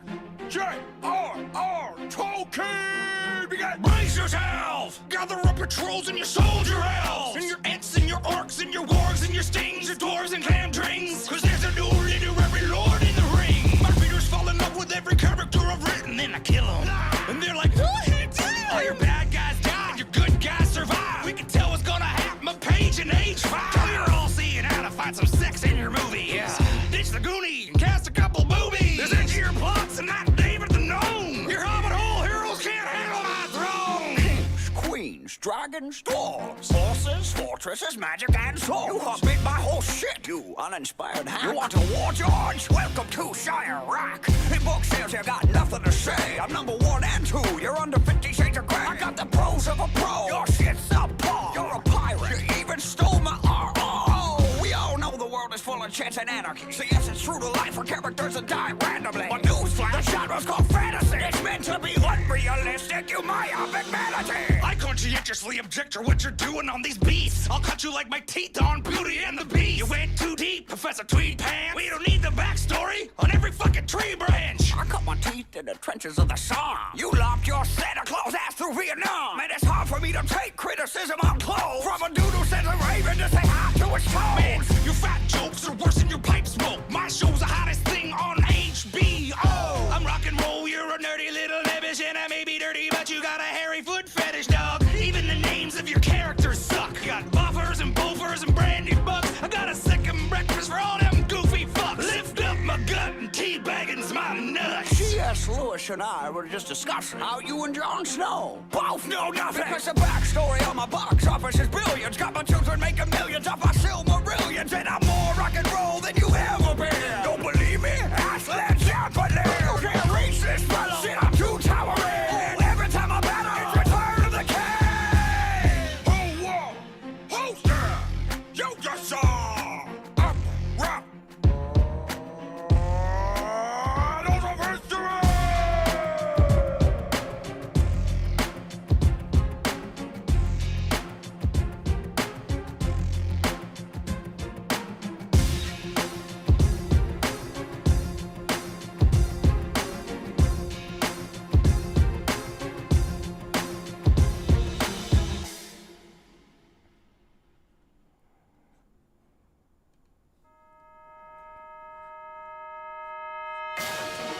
J.R.R. Tolkien! Brace yourself! Gather up your trolls and your soldier elves! And your ents and your orcs and your wargs and your stings, your dwarves and camdrings! Cause there's a new leader to every lord in the ring! My readers fall in love with every character I've written, then I kill them. And they're like, what he did? All your bad guys die, your good guys survive. We can tell what's gonna happen a page in age 5. So you're all seeing how to find some sex in your movies. Ditch the Goonie and cast a couple boobies. There's edgier plots and not David the Gnome. Your hobbit hole heroes can't handle my throne. Kings, queens, dragons, dwarves, horses, fortresses, magic, and swords. You hot-bit my whole shit, you uninspired hack. You want a war, George? Welcome to Shire Rock. In book sales, you got nothing to say. I'm number 1 and 2. You're under 50 Shades of Grey. I got the pros of a pro. Your shit's subpar. You're a pirate. You even stole my RR. We all know the world is full of chance and anarchy. So yes, it's true to life for characters that die randomly. But newsflash, the genre's called fantasy. It's meant to be unrealistic, you myopic manatee. I conscientiously object to what you're doing on these beasts. I'll cut you like my teeth on Beauty and the Beast. You went too deep, Professor Tweed Pants. We don't need the backstory on every fucking tree branch. I cut my teeth in the trenches of the Somme. You locked your Santa Claus ass through Vietnam. Man, it's hard for me to take criticism on clothes. From a dude who sends a raven to say hi to his toes. Man, your fat jokes are worse than your pipe smoke. My show's the hottest thing on HBO. I'm rock and roll, you're a nerdy little nebbish, and I may be dirty, but you got a hairy foot fetish, dog. Even the names of your characters suck. You got buffers and buffers and brandy bucks. I got a second breakfast for all them goofy fucks. Lift up my gut and teabagging's my nuts. C.S. Lewis and I were just discussing how you and Jon Snow both know nothing. Because the backstory on my box office is billions. Got my children making millions off my Silmarillions, and I'm more rock and roll than you ever been. Don't believe me? Ask Led Zeppelin. You can't reach this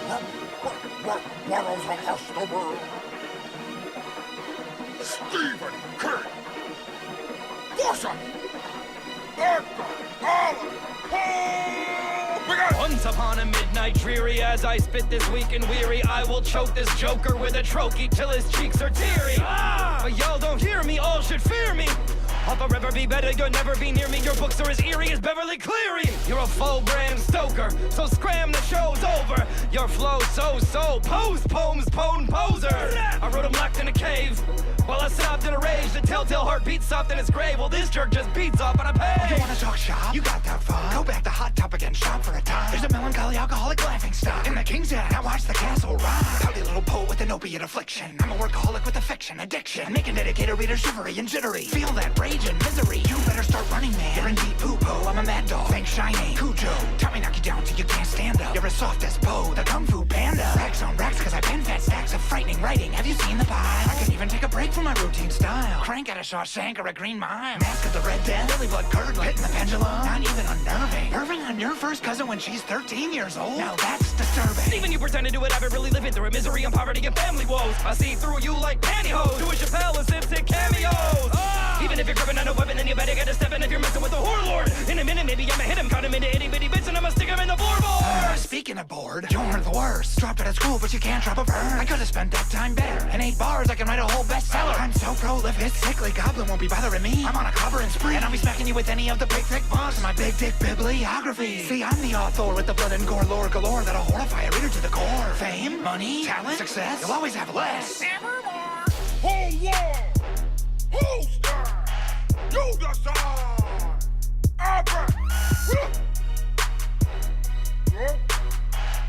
Bottles across the world. Stephen King. Forsyth. Edgar Allan Poe. Once upon a midnight dreary, as I spit this weak and weary, I will choke this joker with a trochee till his cheeks are teary. But y'all don't hear me, all should fear me. I'll forever be better, you'll never be near me. Your books are as eerie as Beverly Cleary. You're a full Bram Stoker, so scram, the show's over. Your flow's so, pose poems, poser. I wrote 'em locked in a cave, while I sobbed in a rage. The telltale heart beats soft in its grave. Well, this jerk just beats off on a page. You wanna talk shop? You got that fun. Go back to Hot Topic and shop for a time. There's a melancholy alcoholic laughing stock in the King's Head. Now watch the castle rise. Pouty little poet with an opiate affliction. I'm a workaholic with a fiction addiction. Making dedicated readers shivery and jittery. Feel that rage and misery. You better start running, man. You're in deep poo-po. I'm a mad dog. Bank shiny. Cujo. Tommy knock you down till you can't stand up. You're as soft as Poe, the Kung Fu Panda. Racks on racks cause I pen fat stacks of frightening writing. Have you seen the pile? I couldn't even take a break from my routine style. Crank at a Shawshank or a Green Mile. Mask of the Red Death. Lily blood curdling. Hitting the pendulum. Not even unnerving. Perving on your first cousin when she's 13 years old. Now that's disturbing. Even you pretended to it, I've been really living through it. Misery and poverty and family woes. I see through you like pantyhose. Do a Chappelle and Simpson cameos. Even if you're gripping on a weapon, then you better get a step in if you're messing with a warlord. In a minute, maybe I'ma hit him, cut him into itty bitty bits, and I'ma stick him in the floorboard. Speaking of bored, you're the worst. Dropped out of school, but you can't drop a bird. I could've spent that time better. In 8 bars, I can write a whole bestseller. I'm so prolific, sickly goblin won't be bothering me. I'm on a cover and spree, and I'll be smacking you with any of the big thick books in my big dick bibliography. See, I'm the author with the blood and gore lore galore that'll horrify a reader to the core. Fame, money, talent, success, you'll always have less. Evermore. Whole war. Who's there? You decide. Epic.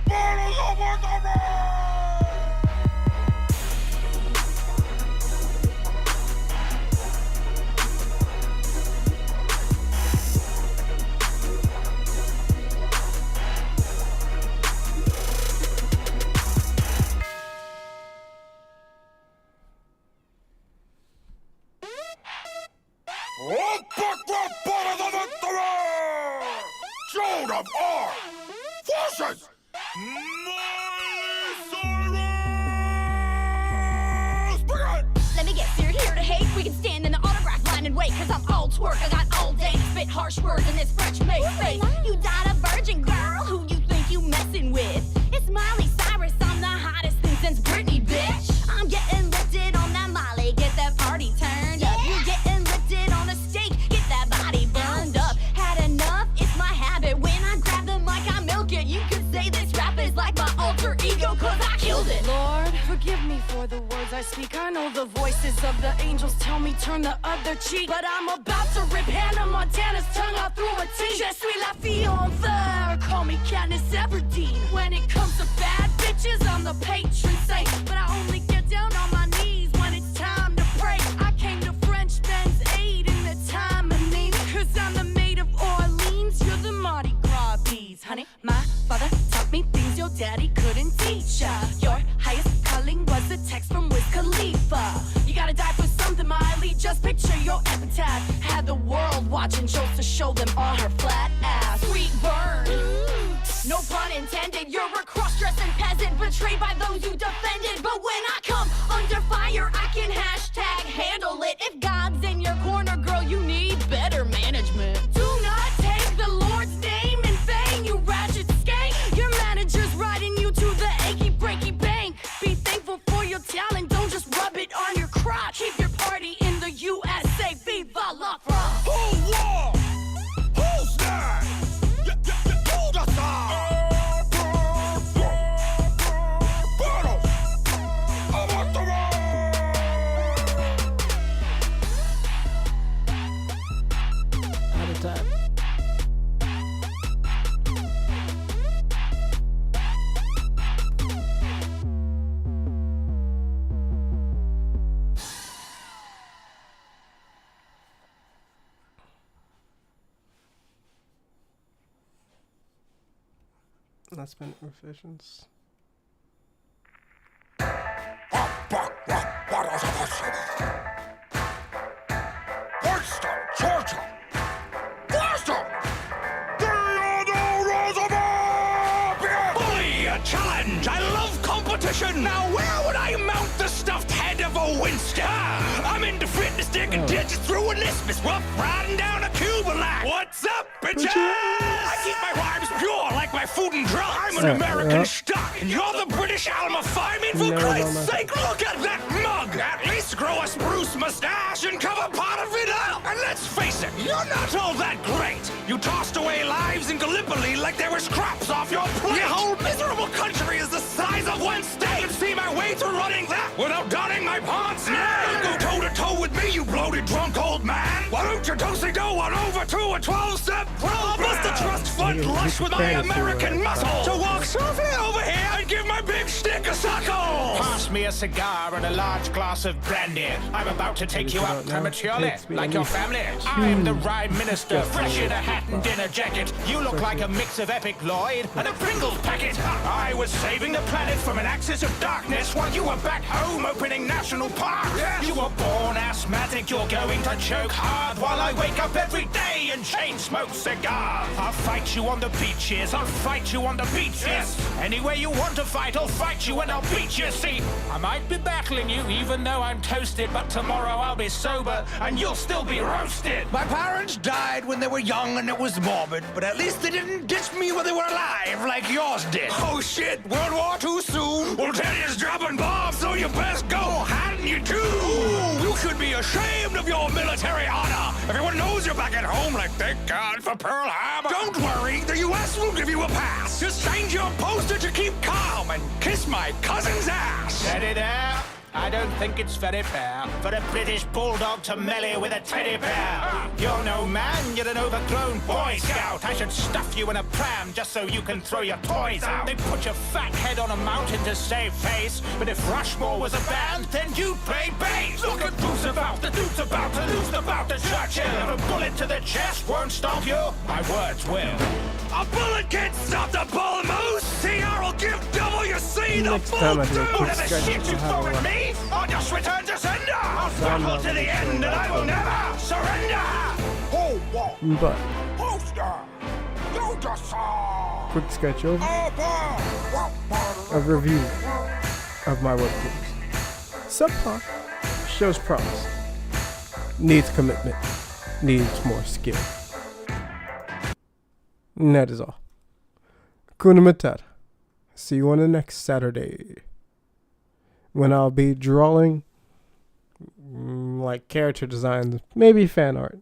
Bottles over the world. Joan of Arc! Forces! Let me get seared here to hate. We can stand in the autograph line and wait, cause I'm all twerk. I got all day to spit harsh words in this French make face. You died a virgin, girl. Who you think you messing with? It's Miley Cyrus. I'm the hottest thing since Britney, bitch. I'm getting lifted on that Molly. Get that party turned up. You getting lifted on a steak. Get that body burned up. Had enough? It's my habit. When I grab the mic, I milk it. You could say this rap is like my alter ego, cause I killed it. Lord, forgive me for the words I speak. I know the voices of the angels tell me turn the other cheek, but I'm about to rip Hannah Montana's tongue out through a T. Je suis la fille en feu. Call me Katniss Everdeen. When it comes to bad bitches, I'm the patron saint, but I only get down on my knees when it's time to pray. I came to French men's aid in the time of need, cause I'm the maid of Orleans. You're the Mardi Gras bees, honey. My father taught me things your daddy couldn't teach ya. Your highest calling was a text from Wiz Khalifa. You gotta die for something, Miley. Just picture your epitaph. Had the world watching shows to show them all her flat ass. Sweet burn. No pun intended. You're a cross-dressing peasant betrayed by those you defended. But when I come under fire, I can hashtag handle it. If God's in your corner, girl, you need better management. Do not take the Lord's name in vain, you ratchet skank. Your manager's riding you to the achy breaky bank. Be thankful for your talent, don't just rub it on your crotch. Keep your party in the USA. Viva la France. Who won? Who's that? You decide. Bottles over the world. Out of time. Last minute revisions. Bottles of us. Winston, Georgia. Boston. The Roosevelt. Bully a challenge. I love competition. Now where would I mount the stuffed head of a Winston? I'm into fitness, digging ditches through an isthmus, rough riding down a Cuba-lack. What's up, bitches? I keep my rhymes pure like my food and drugs. I'm an American stock, and you're the British Alma Phi. I mean, for Christ's sake, look at that mug. At least grow a spruce mustache and cover part of it up. And let's face it, you're not all that great. You tossed away lives in Gallipoli like they were scraps off your plate. Your whole miserable country is the size of one state. And see my way through running that without donning my pants. Now go toe-to-toe with me, you bloated drunk old man. Why don't you do on over to a 12-step program? I'll bust a trust fund lush with my American muscle. So walk softly over here and give my big stick a suckle. Pass me a cigar and a large glass of brandy. I'm about to take you out prematurely, like your family. I'm the rhyme minister, fresh in a hat and dinner jacket. You look like a mix of Epic Lloyd and a Pringles packet. I was saving the planet from an axis of darkness while you were back home opening national parks. You were born asthmatic, you're going to choke hard while I wake up every day and chain smoke cigars. I'll fight you on the beaches, I'll fight you on the beaches. Any way you want to fight, I'll fight you and I'll beat you. See, I might be battling you even though I'm toasted, but tomorrow I'll be sober and you'll still be roasted. My parents died when they were young and it was morbid, but at least they didn't ditch me when they were alive like yours did. Oh shit, World War II soon. Well, Teddy's dropping bombs, so you best go, hadn't you too? Ooh, you should be ashamed of your military honor. Everyone knows you're back at home like, thank God for Pearl Harbor. Don't worry, the U.S. will give you a pass. Just change your poster to keep calm and kiss my cousin's ass. Steady there. I don't think it's very fair for a British bulldog to melee with a teddy bear. You're no man, you're an overgrown Boy Scout. I should stuff you in a pram just so you can throw your toys out. They put your fat head on a mountain to save face, but if Rushmore was a band, then you'd play bass. Look at Roosevelt, the dude's about to lose the bout to Churchill. If a bullet to the chest won't stop you, my words will. A bullet can't stop the bull moose. CR will give WC the full dude. Whatever shit you throw at me, I'll just return to sender. I'll struggle to the end and I will never surrender. But Poster, you just saw. quick sketch over a review of my webtoons. Subplot shows promise, needs commitment, needs more skill. And that is all. Kuna Matata. See you on the next Saturday, when I'll be drawing like character designs, maybe fan art.